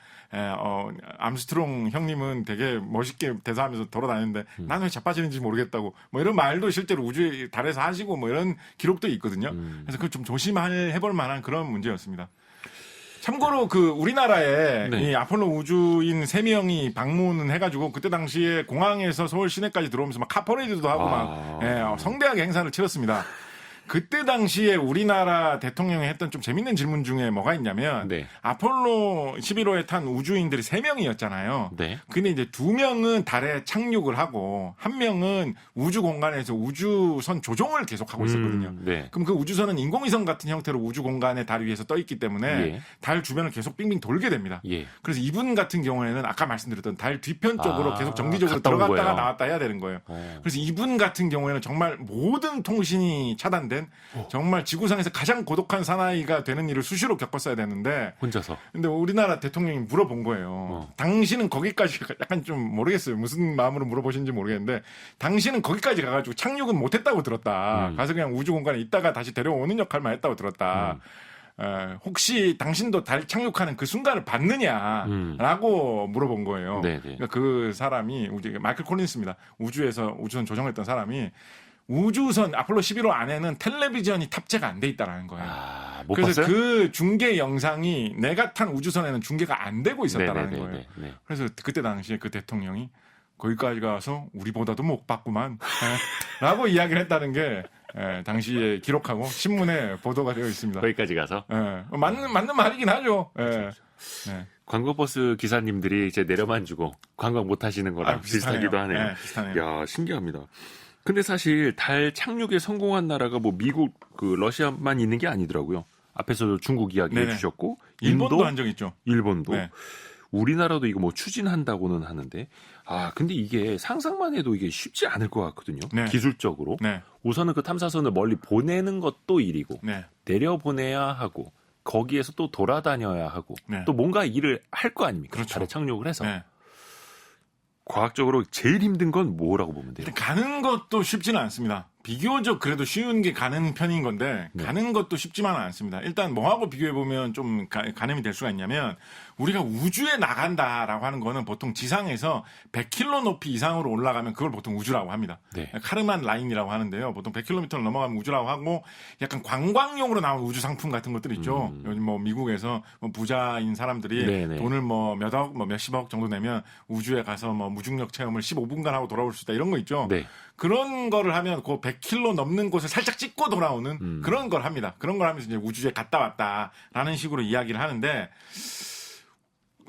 암스트롱 형님은 되게 멋있게 대사하면서 돌아다니는데 난 왜 자빠지는지 모르겠다고 뭐 이런 말도 실제로 우주에 달에서 하시고 뭐 이런 기록도 있거든요. 그래서 그걸 좀 조심해볼 만한 그런 문제였습니다. 참고로 그 우리나라에 네. 이 아폴로 우주인 3명이 방문을 해가지고 그때 당시에 공항에서 서울 시내까지 들어오면서 막 카퍼레이드도 하고 막 성대하게 행사를 치렀습니다. 그때 당시에 우리나라 대통령이 했던 좀 재밌는 질문 중에 뭐가 있냐면 네. 아폴로 11호에 탄 우주인들이 3명이었잖아요. 네. 근데 이제 2명은 달에 착륙을 하고 1명은 우주 공간에서 우주선 조종을 계속하고 있었거든요. 네. 그럼 그 우주선은 인공위성 같은 형태로 우주 공간에 달 위에서 떠 있기 때문에 예. 달 주변을 계속 빙빙 돌게 됩니다. 예. 그래서 이분 같은 경우에는 아까 말씀드렸던 달 뒤편 쪽으로 계속 정기적으로 갔다 온 들어갔다가 거예요. 나왔다 해야 되는 거예요. 그래서 이분 같은 경우에는 정말 모든 통신이 차단된 정말 지구상에서 가장 고독한 사나이가 되는 일을 수시로 겪었어야 되는데 혼자서. 근데 우리나라 대통령이 물어본 거예요. 당신은 거기까지 약간 좀 모르겠어요. 무슨 마음으로 물어보신지 모르겠는데 당신은 거기까지 가가지고 착륙은 못했다고 들었다. 가서 그냥 우주 공간에 있다가 다시 데려오는 역할만 했다고 들었다. 혹시 당신도 달 착륙하는 그 순간을 봤느냐라고 물어본 거예요. 그러니까 그 사람이 마이클 콜린스입니다. 우주에서 우주선 조종했던 사람이 우주선 아폴로 11호 안에는 텔레비전이 탑재가 안 돼 있다라는 거예요. 못 그래서 봤어요? 그 중계 영상이 내가 탄 우주선에는 중계가 안 되고 있었다라는 네네네네. 거예요. 네. 그래서 그때 당시에 그 대통령이 거기까지 가서 우리보다도 못 봤구만 라고 이야기를 했다는 게 당시에 기록하고 신문에 보도가 되어 있습니다. 거기까지 가서. 맞는 말이긴 하죠. 네. 관광버스 기사님들이 이제 내려만 주고 관광 못 하시는 거랑 비슷하기도 하네요. 네, 비슷하네요. 야, 신기합니다. 근데 사실 달 착륙에 성공한 나라가 뭐 미국, 그 러시아만 있는 게 아니더라고요. 앞에서도 중국 이야기해 네네. 주셨고, 일본도 한 적 있죠. 일본도. 네. 우리나라도 이거 뭐 추진한다고는 하는데, 근데 이게 상상만 해도 이게 쉽지 않을 것 같거든요. 네. 기술적으로. 네. 우선은 그 탐사선을 멀리 보내는 것도 일이고, 네. 내려보내야 하고, 거기에서 또 돌아다녀야 하고, 네. 또 뭔가 일을 할 거 아닙니까? 그렇죠. 달에 착륙을 해서. 네. 과학적으로 제일 힘든 건 뭐라고 보면 돼요? 가는 것도 쉽지는 않습니다. 비교적 그래도 쉬운 게 가는 편인 건데 네. 가는 것도 쉽지만은 않습니다. 일단 뭐하고 비교해보면 좀 가늠이 될 수가 있냐면 우리가 우주에 나간다라고 하는 거는 보통 지상에서 100km 높이 이상으로 올라가면 그걸 보통 우주라고 합니다. 네. 카르만 라인이라고 하는데요. 보통 100km를 넘어가면 우주라고 하고 약간 관광용으로 나온 우주 상품 같은 것들 있죠. 요즘 뭐 미국에서 뭐 부자인 사람들이 네네. 돈을 뭐 몇억, 뭐 몇십억 정도 내면 우주에 가서 뭐 무중력 체험을 15분간 하고 돌아올 수 있다 이런 거 있죠. 네. 그런 거를 하면 그 100km 넘는 곳을 살짝 찍고 돌아오는 그런 걸 합니다. 그런 걸 하면서 이제 우주에 갔다 왔다라는 식으로 이야기를 하는데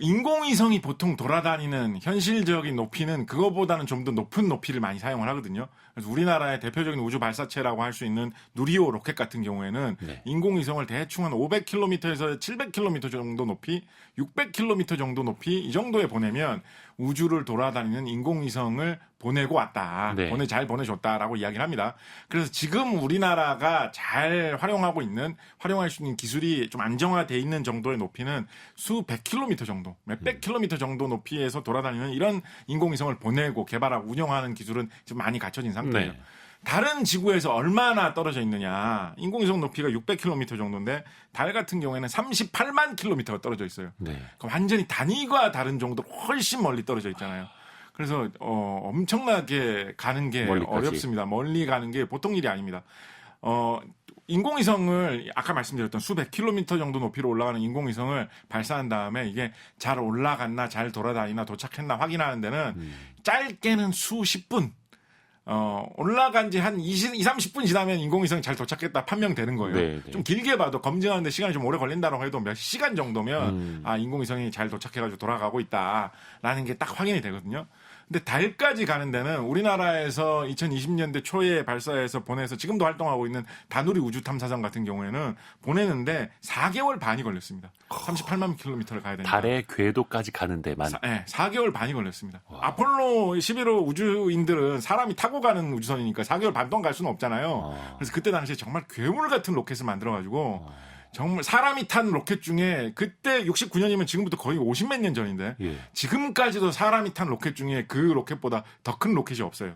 인공위성이 보통 돌아다니는 현실적인 높이는 그거보다는 좀 더 높은 높이를 많이 사용을 하거든요. 그래서 우리나라의 대표적인 우주 발사체라고 할 수 있는 누리호 로켓 같은 경우에는 네. 인공위성을 대충 한 500km에서 700km 정도 높이, 600km 정도 높이 이 정도에 보내면 우주를 돌아다니는 인공위성을 보내고 왔다. 네. 잘 보내줬다라고 이야기를 합니다. 그래서 지금 우리나라가 잘 활용할 수 있는 기술이 좀 안정화돼 있는 정도의 높이는 수백 킬로미터 정도, 몇백 킬로미터 정도 높이에서 돌아다니는 이런 인공위성을 보내고 개발하고 운영하는 기술은 지금 많이 갖춰진 상태예요. 네. 다른 지구에서 얼마나 떨어져 있느냐. 인공위성 높이가 600km 정도인데 달 같은 경우에는 38만 킬로미터가 떨어져 있어요. 네. 그러니까 완전히 단위가 다른 정도로 훨씬 멀리 떨어져 있잖아요. 그래서 엄청나게 가는 게 멀리까지. 어렵습니다. 멀리 가는 게 보통 일이 아닙니다. 인공위성을 아까 말씀드렸던 수백 킬로미터 정도 높이로 올라가는 인공위성을 발사한 다음에 이게 잘 올라갔나 잘 돌아다니나 도착했나 확인하는 데는 짧게는 수십 분 올라간 지 한 30분 지나면 인공위성이 잘 도착했다 판명되는 거예요. 네, 네. 좀 길게 봐도 검증하는데 시간이 좀 오래 걸린다고 해도 몇 시간 정도면 인공위성이 잘 도착해가지고 돌아가고 있다라는 게 딱 확인이 되거든요. 근데 달까지 가는 데는 우리나라에서 2020년대 초에 발사해서 보내서 지금도 활동하고 있는 다누리 우주탐사선 같은 경우에는 보내는데 4개월 반이 걸렸습니다. 38만 킬로미터를 가야 되니까. 달의 궤도까지 가는 데만. 4개월 반이 걸렸습니다. 아폴로 11호 우주인들은 사람이 타고 가는 우주선이니까 4개월 반 동안 갈 수는 없잖아요. 그래서 그때 당시에 정말 괴물 같은 로켓을 만들어가지고 정말 사람이 탄 로켓 중에 그때 69년이면 지금부터 거의 50몇 년 전인데 예. 지금까지도 사람이 탄 로켓 중에 그 로켓보다 더 큰 로켓이 없어요.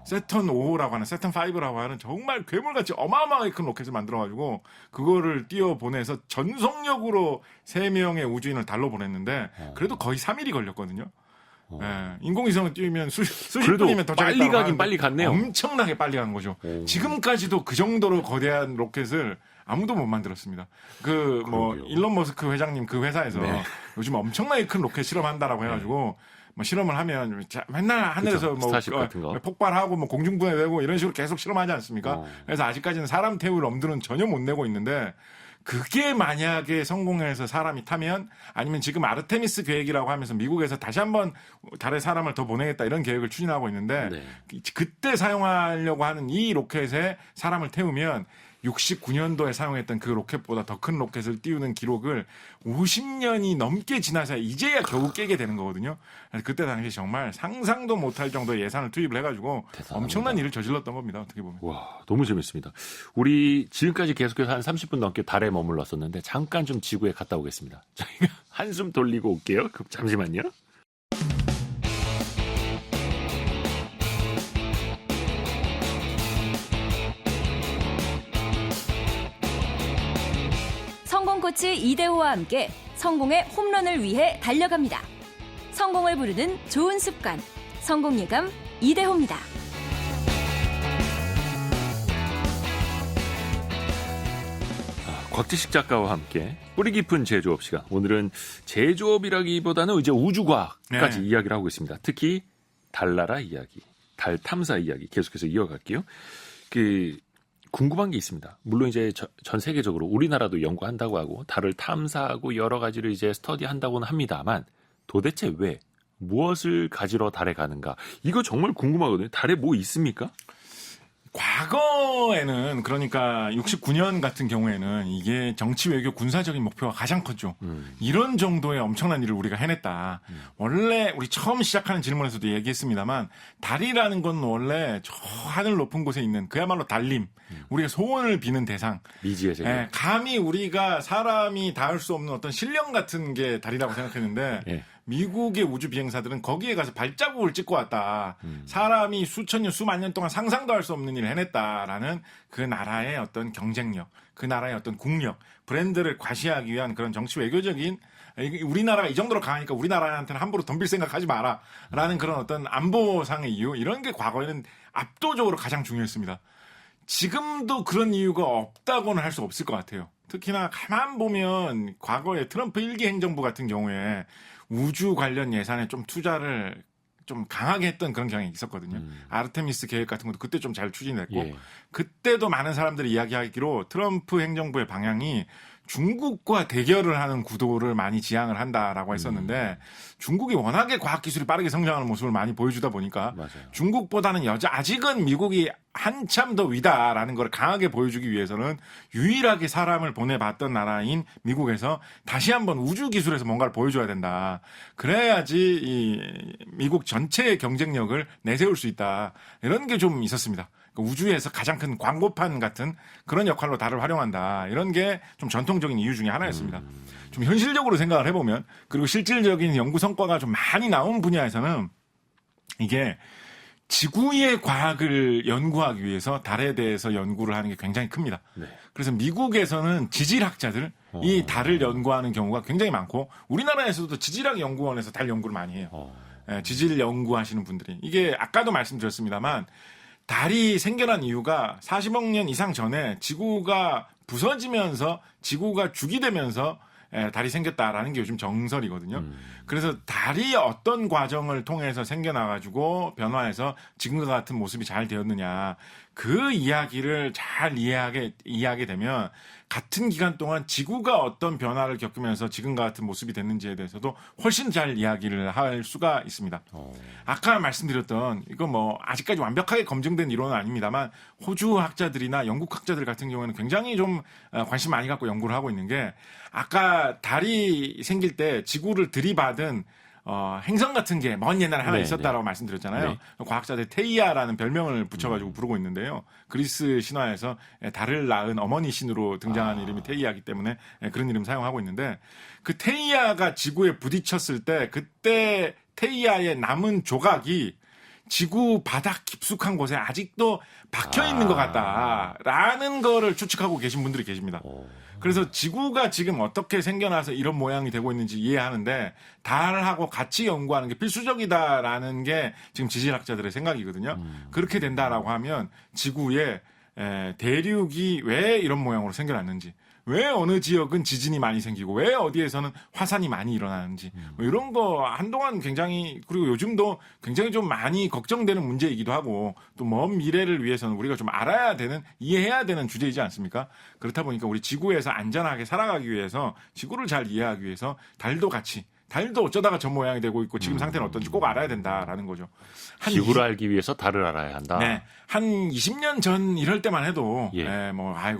세턴 5라고 하는 세턴 5라고 하는 정말 괴물같이 어마어마하게 큰 로켓을 만들어가지고 그거를 띄워보내서 전속력으로 3명의 우주인을 달로 보냈는데 그래도 거의 3일이 걸렸거든요. 인공위성을 띄우면 수십 그래도 분이면 도착했다고 빨리 가긴 하는데 빨리 갔네요. 엄청나게 빨리 간 거죠. 지금까지도 그 정도로 거대한 로켓을 아무도 못 만들었습니다. 그러게요. 일론 머스크 회장님 그 회사에서 네. 요즘 엄청나게 큰 로켓 실험한다라고 해가지고 뭐 실험을 하면 맨날 하늘에서 그쵸, 스타쉽 같은 거. 폭발하고 뭐 공중분해되고 이런 식으로 계속 실험하지 않습니까? 그래서 아직까지는 사람 태울 엄두는 전혀 못 내고 있는데 그게 만약에 성공해서 사람이 타면 아니면 지금 아르테미스 계획이라고 하면서 미국에서 다시 한번 달에 사람을 더 보내겠다 이런 계획을 추진하고 있는데 네. 그때 사용하려고 하는 이 로켓에 사람을 태우면 69년도에 사용했던 그 로켓보다 더 큰 로켓을 띄우는 기록을 50년이 넘게 지나서 이제야 겨우 깨게 되는 거거든요. 그래서 그때 당시 정말 상상도 못할 정도의 예산을 투입을 해가지고 대단합니다. 엄청난 일을 저질렀던 겁니다. 어떻게 보면. 와, 너무 재밌습니다. 우리 지금까지 계속해서 한 30분 넘게 달에 머물렀었는데 잠깐 좀 지구에 갔다 오겠습니다. 저희가 한숨 돌리고 올게요. 잠시만요. 성공 코치 이대호와 함께 성공의 홈런을 위해 달려갑니다. 성공을 부르는 좋은 습관, 성공 예감 이대호입니다. 곽지식 작가와 함께 뿌리 깊은 제조업 시간. 오늘은 제조업이라기보다는 이제 우주과학까지 네. 이야기를 하고 있습니다. 특히 달나라 이야기, 달 탐사 이야기 계속해서 이어갈게요. 궁금한 게 있습니다. 물론 이제 전 세계적으로 우리나라도 연구한다고 하고 달을 탐사하고 여러 가지를 이제 스터디한다고는 합니다만 도대체 왜 무엇을 가지러 달에 가는가? 이거 정말 궁금하거든요. 달에 뭐 있습니까? 과거에는 그러니까 69년 같은 경우에는 이게 정치 외교 군사적인 목표가 가장 컸죠. 이런 정도의 엄청난 일을 우리가 해냈다. 원래 우리 처음 시작하는 질문에서도 얘기했습니다만 달이라는 건 원래 저 하늘 높은 곳에 있는 그야말로 달림. 우리가 소원을 비는 대상. 미지의 세계. 감히 우리가 사람이 닿을 수 없는 어떤 신령 같은 게 달이라고 생각했는데 예. 미국의 우주 비행사들은 거기에 가서 발자국을 찍고 왔다. 사람이 수천 년, 수만 년 동안 상상도 할 수 없는 일을 해냈다라는 그 나라의 어떤 경쟁력, 그 나라의 어떤 국력, 브랜드를 과시하기 위한 그런 정치 외교적인 우리나라가 이 정도로 강하니까 우리나라한테는 함부로 덤빌 생각하지 마라. 라는 그런 어떤 안보상의 이유, 이런 게 과거에는 압도적으로 가장 중요했습니다. 지금도 그런 이유가 없다고는 할 수 없을 것 같아요. 특히나 가만 보면 과거에 트럼프 1기 행정부 같은 경우에 우주 관련 예산에 좀 투자를 좀 강하게 했던 그런 경향이 있었거든요. 아르테미스 계획 같은 것도 그때 좀 잘 추진됐고 예. 그때도 많은 사람들이 이야기하기로 트럼프 행정부의 방향이 중국과 대결을 하는 구도를 많이 지향을 한다라고 했었는데 중국이 워낙에 과학기술이 빠르게 성장하는 모습을 많이 보여주다 보니까 맞아요. 중국보다는 아직은 미국이 한참 더 위다라는 걸 강하게 보여주기 위해서는 유일하게 사람을 보내봤던 나라인 미국에서 다시 한번 우주 기술에서 뭔가를 보여줘야 된다. 그래야지 이 미국 전체의 경쟁력을 내세울 수 있다. 이런 게 좀 있었습니다. 우주에서 가장 큰 광고판 같은 그런 역할로 달을 활용한다. 이런 게 좀 전통적인 이유 중에 하나였습니다. 좀 현실적으로 생각을 해보면 그리고 실질적인 연구 성과가 좀 많이 나온 분야에서는 이게 지구의 과학을 연구하기 위해서 달에 대해서 연구를 하는 게 굉장히 큽니다. 네. 그래서 미국에서는 지질학자들 이 달을 연구하는 경우가 굉장히 많고 우리나라에서도 지질학 연구원에서 달 연구를 많이 해요. 지질 연구하시는 분들이. 이게 아까도 말씀드렸습니다만 달이 생겨난 이유가 40억 년 이상 전에 지구가 부서지면서 지구가 죽이 되면서 달이 생겼다라는 게 요즘 정설이거든요. 그래서 달이 어떤 과정을 통해서 생겨나가지고 변화해서 지금과 같은 모습이 잘 되었느냐. 그 이야기를 잘 이해하게 되면 같은 기간 동안 지구가 어떤 변화를 겪으면서 지금과 같은 모습이 됐는지에 대해서도 훨씬 잘 이야기를 할 수가 있습니다. 아까 말씀드렸던 이거 뭐 아직까지 완벽하게 검증된 이론은 아닙니다만 호주 학자들이나 영국 학자들 같은 경우에는 굉장히 좀 관심 많이 갖고 연구를 하고 있는 게 아까 달이 생길 때 지구를 들이받은 행성 같은 게 먼 옛날에 하나 네, 있었다라고 네. 말씀드렸잖아요. 네. 과학자들 테이아라는 별명을 붙여가지고 부르고 있는데요. 그리스 신화에서 달을 낳은 어머니 신으로 등장하는 이름이 테이아이기 때문에 그런 이름 사용하고 있는데 그 테이아가 지구에 부딪혔을 때 그때 테이아의 남은 조각이 지구 바닥 깊숙한 곳에 아직도 박혀 있는 것 같다라는 거를 추측하고 계신 분들이 계십니다. 그래서 지구가 지금 어떻게 생겨나서 이런 모양이 되고 있는지 이해하는데 달하고 같이 연구하는 게 필수적이다라는 게 지금 지질학자들의 생각이거든요. 그렇게 된다라고 하면 지구에 대륙이 왜 이런 모양으로 생겨났는지 왜 어느 지역은 지진이 많이 생기고 왜 어디에서는 화산이 많이 일어나는지 뭐 이런 거 한동안 굉장히 그리고 요즘도 굉장히 좀 많이 걱정되는 문제이기도 하고 또 먼 미래를 위해서는 우리가 좀 알아야 되는 이해해야 되는 주제이지 않습니까? 그렇다 보니까 우리 지구에서 안전하게 살아가기 위해서 지구를 잘 이해하기 위해서 달도 어쩌다가 저 모양이 되고 있고 지금 상태는 어떤지 꼭 알아야 된다라는 거죠. 지구를 알기 위해서 달을 알아야 한다. 네. 한 20년 전 이럴 때만 해도 예.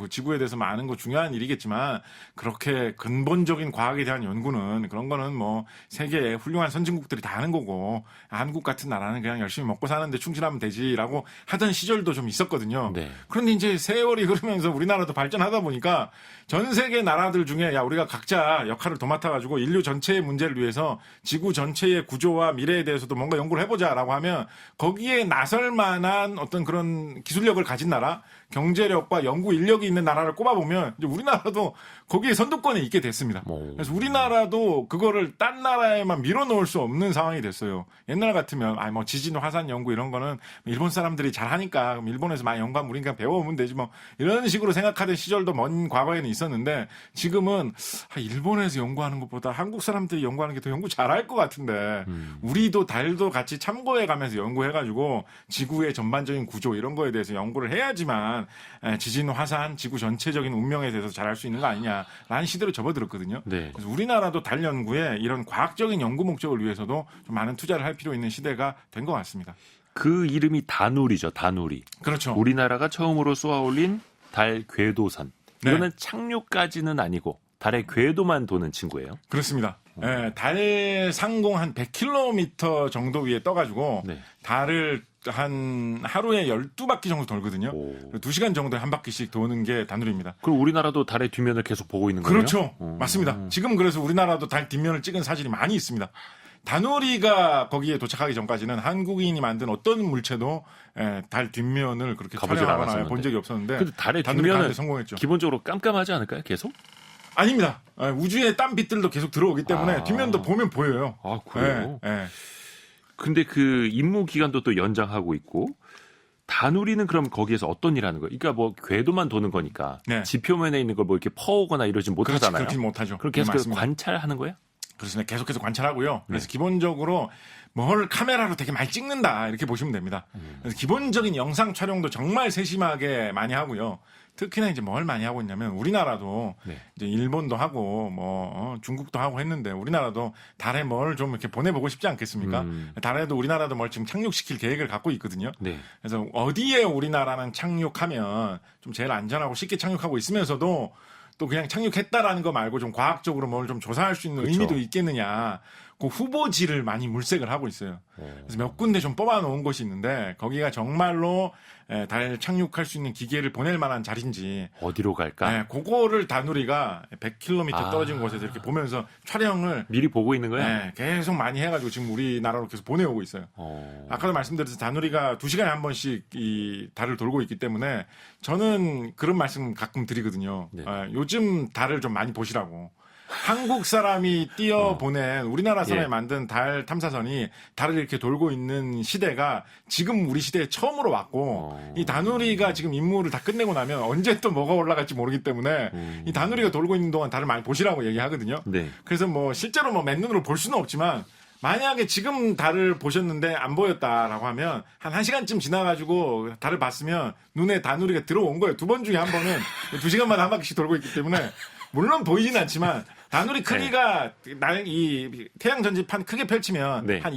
지구에 대해서 많은 거 중요한 일이겠지만 그렇게 근본적인 과학에 대한 연구는 그런 거는 뭐 세계의 훌륭한 선진국들이 다 하는 거고 한국 같은 나라는 그냥 열심히 먹고 사는데 충실하면 되지라고 하던 시절도 좀 있었거든요. 네. 그런데 이제 세월이 흐르면서 우리나라도 발전하다 보니까 전 세계 나라들 중에 우리가 각자 역할을 도맡아 가지고 인류 전체의 문제를 위해서 지구 전체의 구조와 미래에 대해서도 뭔가 연구를 해보자라고 하면 거기에 나설 만한 어떤 그런 기술력을 가진 나라, 경제력과 연구 인력이 있는 나라를 꼽아보면 이제 우리나라도 거기에 선두권에 있게 됐습니다. 그래서 우리나라도 그거를 딴 나라에만 밀어넣을 수 없는 상황이 됐어요. 옛날 같으면 뭐 지진, 화산 연구 이런 거는 일본 사람들이 잘하니까 그럼 일본에서 많이 연구하면 우리가 배워오면 되지 뭐 이런 식으로 생각하던 시절도 먼 과거에는 있었는데 지금은 일본에서 연구하는 것보다 한국 사람들이 연구하는 게 더 연구 잘할 것 같은데 우리도 달도 같이 참고해가면서 연구해가지고 지구의 전반적인 구조 이런 거에 대해서 연구를 해야지만 지진, 화산, 지구 전체적인 운명에 대해서 잘할 수 있는 거 아니냐라는 시대로 접어들었거든요. 네. 그래서 우리나라도 달 연구에 이런 과학적인 연구 목적을 위해서도 좀 많은 투자를 할 필요 있는 시대가 된 것 같습니다. 그 이름이 다누리죠. 다누리. 그렇죠. 우리나라가 처음으로 쏘아올린 달 궤도선. 네. 이거는 착륙까지는 아니고 달의 궤도만 도는 친구예요. 그렇습니다. 달 상공 한 100km 정도 위에 떠가지고 네. 달을 한 하루에 12바퀴 정도 돌거든요. 2시간 정도에 한 바퀴씩 도는 게 다누리입니다. 그럼 우리나라도 달의 뒷면을 계속 보고 있는 거예요? 그렇죠. 맞습니다. 지금 그래서 우리나라도 달 뒷면을 찍은 사진이 많이 있습니다. 다누리가 거기에 도착하기 전까지는 한국인이 만든 어떤 물체도 달 뒷면을 그렇게 가보질 촬영하거나 않았었는데. 본 적이 없었는데 근데 달의 다누리 뒷면은 가는데 성공했죠. 기본적으로 깜깜하지 않을까요? 계속? 아닙니다. 우주의 땀빛들도 계속 들어오기 때문에 아. 뒷면도 보면 보여요. 아, 그래요? 예, 예. 근데 그 임무 기간도 또 연장하고 있고 다누리는 그럼 거기에서 어떤 일 하는 거예요? 그러니까 뭐 궤도만 도는 거니까 네. 지표면에 있는 걸 뭐 이렇게 퍼오거나 이러진 못하잖아요. 그렇지 못하죠. 그럼 계속 네, 맞습니다. 관찰하는 거예요? 그렇습니다. 계속해서 관찰하고요. 그래서 기본적으로 뭘 카메라로 되게 많이 찍는다 이렇게 보시면 됩니다. 그래서 기본적인 영상 촬영도 정말 세심하게 많이 하고요. 특히나 이제 뭘 많이 하고 있냐면 우리나라도 네. 이제 일본도 하고 중국도 하고 했는데 우리나라도 달에 뭘 좀 이렇게 보내보고 싶지 않겠습니까? 달에도 우리나라도 뭘 지금 착륙시킬 계획을 갖고 있거든요. 네. 그래서 어디에 우리나라는 착륙하면 좀 제일 안전하고 쉽게 착륙하고 있으면서도 또 그냥 착륙했다라는 거 말고 좀 과학적으로 뭘 좀 조사할 수 있는 그렇죠. 의미도 있겠느냐. 그 후보지를 많이 물색을 하고 있어요. 그래서 몇 군데 좀 뽑아놓은 곳이 있는데 거기가 정말로 달 착륙할 수 있는 기계를 보낼 만한 자리인지 어디로 갈까? 그거를 다누리가 100km 떨어진 곳에서 이렇게 보면서 촬영을 미리 보고 있는 거야? 계속 많이 해가지고 지금 우리나라로 계속 보내오고 있어요. 아까도 말씀드렸듯이 다누리가 2시간에 한 번씩 이 달을 돌고 있기 때문에 저는 그런 말씀 가끔 드리거든요. 네. 요즘 달을 좀 많이 보시라고. 한국 사람이 띄어보낸 우리나라 사람이 예. 만든 달 탐사선이 달을 이렇게 돌고 있는 시대가 지금 우리 시대에 처음으로 왔고 이 다누리가 지금 임무를 다 끝내고 나면 언제 또 뭐가 올라갈지 모르기 때문에 이 다누리가 돌고 있는 동안 달을 많이 보시라고 얘기하거든요. 네. 그래서 뭐 실제로 뭐 맨눈으로 볼 수는 없지만 만약에 지금 달을 보셨는데 안 보였다라고 하면 한 1시간쯤 지나가지고 달을 봤으면 눈에 다누리가 들어온 거예요. 2번 중에 한 번은 2시간마다 한 바퀴씩 돌고 있기 때문에 물론 보이진 않지만 다누리 크기가 이 태양 전지판 크게 펼치면 네. 한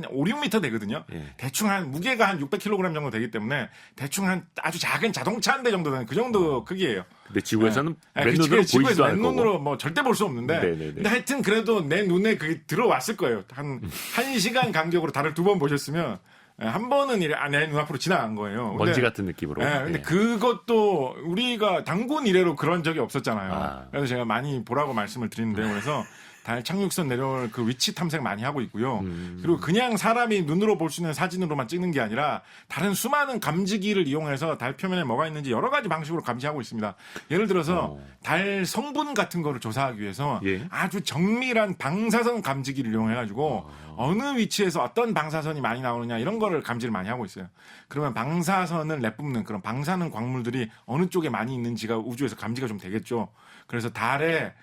5, 6m 되거든요. 예. 대충 한 무게가 한 600kg 정도 되기 때문에 대충 한 아주 작은 자동차 한 대 정도 되는 그 정도 크기예요. 근데 지구에서는 네. 맨눈으로 지구에서 보이지도 않을 맨눈으로 거고. 뭐 절대 볼 수 없는데. 네네네. 근데 하여튼 그래도 내 눈에 그게 들어왔을 거예요. 한 1시간 간격으로 달을 2번 보셨으면 한 번은 내 눈앞으로 지나간 거예요. 근데, 먼지 같은 느낌으로. 근데 네. 그것도 우리가 단군 이래로 그런 적이 없었잖아요. 아. 그래서 제가 많이 보라고 말씀을 드리는데요. 그래서 달 착륙선 내려올 그 위치 탐색 많이 하고 있고요. 그리고 그냥 사람이 눈으로 볼 수 있는 사진으로만 찍는 게 아니라 다른 수많은 감지기를 이용해서 달 표면에 뭐가 있는지 여러 가지 방식으로 감지하고 있습니다. 예를 들어서 달 성분 같은 거를 조사하기 위해서 예. 아주 정밀한 방사선 감지기를 이용해가지고 어느 위치에서 어떤 방사선이 많이 나오느냐 이런 거를 감지를 많이 하고 있어요. 그러면 방사선을 내뿜는 그런 방사능 광물들이 어느 쪽에 많이 있는지가 우주에서 감지가 좀 되겠죠. 그래서 달에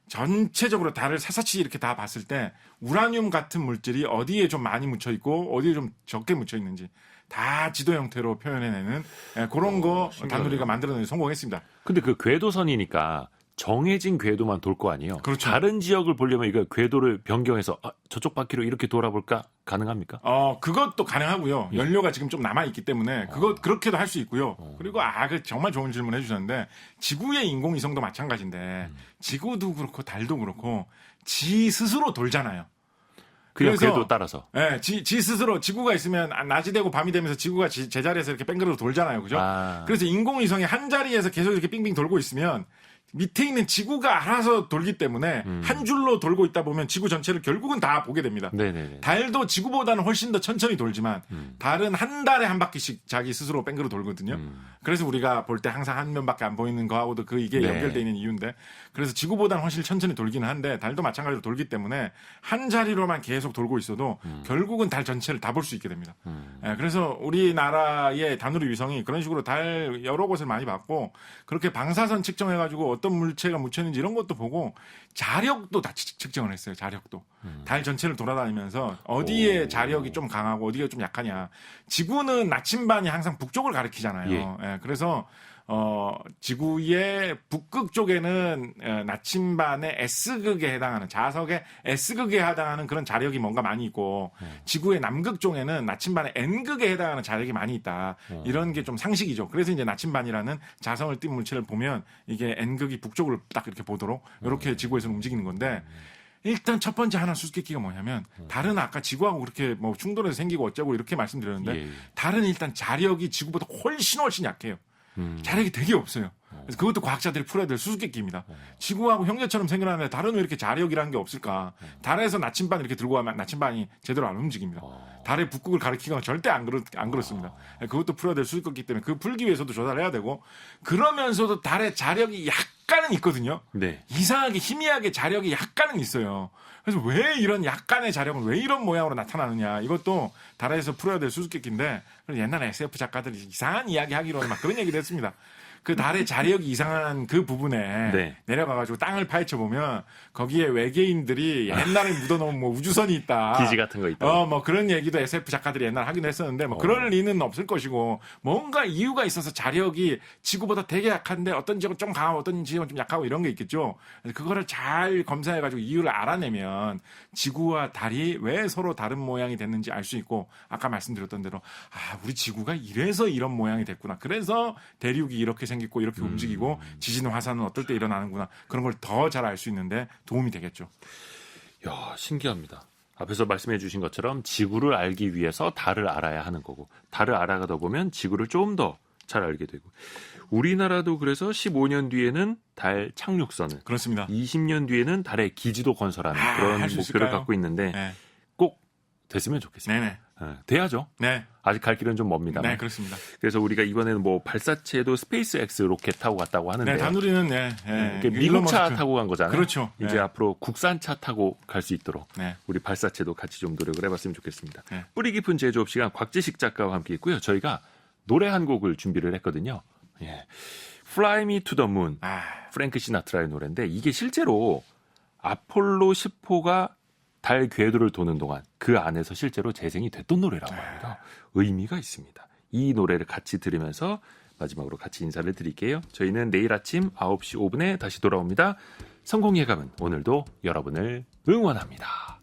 전체적으로 달을 샅샅이 이렇게 다 봤을 때 우라늄 같은 물질이 어디에 좀 많이 묻혀 있고 어디에 좀 적게 묻혀 있는지 다 지도 형태로 표현해내는 그런 거 다누리가 만들어내는 성공했습니다. 근데 그 궤도선이니까 정해진 궤도만 돌 거 아니에요? 그렇죠. 다른 지역을 보려면 이거 궤도를 변경해서 저쪽 바퀴로 이렇게 돌아볼까? 가능합니까? 그것도 가능하고요. 연료가 지금 좀 남아있기 때문에 그렇게도 할 수 있고요. 그리고 그 정말 좋은 질문 해주셨는데 지구의 인공위성도 마찬가지인데 지구도 그렇고 달도 그렇고 지 스스로 돌잖아요. 그냥 그래서- 궤도 따라서. 네, 지 스스로 지구가 있으면 낮이 되고 밤이 되면서 지구가 제자리에서 이렇게 뺑그르르 돌잖아요. 그죠? 그래서 인공위성이 한 자리에서 계속 이렇게 빙빙 돌고 있으면 밑에 있는 지구가 알아서 돌기 때문에 한 줄로 돌고 있다 보면 지구 전체를 결국은 다 보게 됩니다. 네네네. 달도 지구보다는 훨씬 더 천천히 돌지만 달은 한 달에 한 바퀴씩 자기 스스로 뺑그로 돌거든요. 그래서 우리가 볼 때 항상 한 면밖에 안 보이는 거하고도 이게 네. 연결되어 있는 이유인데 그래서 지구보다는 훨씬 천천히 돌기는 한데 달도 마찬가지로 돌기 때문에 한 자리로만 계속 돌고 있어도 결국은 달 전체를 다 볼 수 있게 됩니다. 그래서 우리나라의 다누리 위성이 그런 식으로 달 여러 곳을 많이 봤고 그렇게 방사선 측정해가지고 어떤 물체가 묻혀있는지 이런 것도 보고 자력도 다 측정을 했어요. 자력도. 달 전체를 돌아다니면서 어디에 자력이 좀 강하고 어디가 좀 약하냐. 지구는 나침반이 항상 북쪽을 가리키잖아요. 예, 그래서 지구의 북극 쪽에는 나침반의 S극에 해당하는 자석의 S극에 해당하는 그런 자력이 뭔가 많이 있고 지구의 남극 쪽에는 나침반의 N극에 해당하는 자력이 많이 있다. 이런 게 좀 상식이죠. 그래서 이제 나침반이라는 자성을 띤 물체를 보면 이게 N극이 북쪽을 딱 이렇게 보도록 이렇게 지구에서는 움직이는 건데 일단 첫 번째 하나 수수께끼가 뭐냐면 달은 아까 지구하고 그렇게 뭐 충돌해서 생기고 어쩌고 이렇게 말씀드렸는데 예. 달은 일단 자력이 지구보다 훨씬 약해요. 자력이 되게 없어요. 그래서 그것도 과학자들이 풀어야 될 수수께끼입니다. 지구하고 형제처럼 생겨나는데 달은 왜 이렇게 자력이라는 게 없을까? 달에서 나침반 이렇게 들고 가면 나침반이 제대로 안 움직입니다. 달의 북극을 가리키거나 절대 안 그렇습니다. 그것도 풀어야 될 수수께끼 때문에 그 풀기 위해서도 조사를 해야 되고 그러면서도 달의 자력이 약간은 있거든요. 네. 이상하게 희미하게 자력이 약간은 있어요. 그래서 왜 이런 약간의 자력은 왜 이런 모양으로 나타나느냐 이것도 달에서 풀어야 될 수수께끼인데 옛날에 SF 작가들이 이상한 이야기 하기로는 막 그런 얘기도 했습니다. 그 달의 자력이 이상한 그 부분에 네. 내려가가지고 땅을 파헤쳐 보면 거기에 외계인들이 옛날에 묻어놓은 뭐 우주선이 있다. 기지 같은 거 있다. 뭐 그런 얘기도 SF 작가들이 옛날 하긴 했었는데 뭐 그럴 리는 없을 것이고 뭔가 이유가 있어서 자력이 지구보다 되게 약한데 어떤 지역은 좀 강하고 어떤 지역은 좀 약하고 이런 게 있겠죠. 그거를 잘 검사해가지고 이유를 알아내면 지구와 달이 왜 서로 다른 모양이 됐는지 알 수 있고 아까 말씀드렸던 대로 우리 지구가 이래서 이런 모양이 됐구나. 그래서 대륙이 이렇게 생겼고 이렇게 움직이고 지진 화산은 어떨 때 일어나는구나. 그런 걸 더 잘 알 수 있는데 도움이 되겠죠. 야, 신기합니다. 앞에서 말씀해 주신 것처럼 지구를 알기 위해서 달을 알아야 하는 거고 달을 알아가다 보면 지구를 좀 더 잘 알게 되고 우리나라도 그래서 15년 뒤에는 달 착륙선을 그렇습니다. 20년 뒤에는 달의 기지도 건설하는 그런 할수 목표를 있을까요? 갖고 있는데 네. 꼭 됐으면 좋겠습니다. 네네. 돼야죠. 네. 아직 갈 길은 좀 멉니다만. 네, 그렇습니다. 그래서 우리가 이번에는 뭐 발사체도 스페이스X 로켓 타고 갔다고 하는데 네, 다누리는 이게 미국 차 타고 간 거잖아요. 그렇죠. 이제 네. 앞으로 국산차 타고 갈 수 있도록 네. 우리 발사체도 같이 좀 노력을 해봤으면 좋겠습니다. 네. 뿌리 깊은 제조업 시간 곽지식 작가와 함께 있고요. 저희가 노래 한 곡을 준비를 했거든요. 예. Fly Me to the Moon, 프랭크 시나트라의 노래인데 이게 실제로 아폴로 10호가 달 궤도를 도는 동안 그 안에서 실제로 재생이 됐던 노래라고 합니다. 의미가 있습니다. 이 노래를 같이 들으면서 마지막으로 같이 인사를 드릴게요. 저희는 내일 아침 9시 5분에 다시 돌아옵니다. 성공예감은 오늘도 여러분을 응원합니다.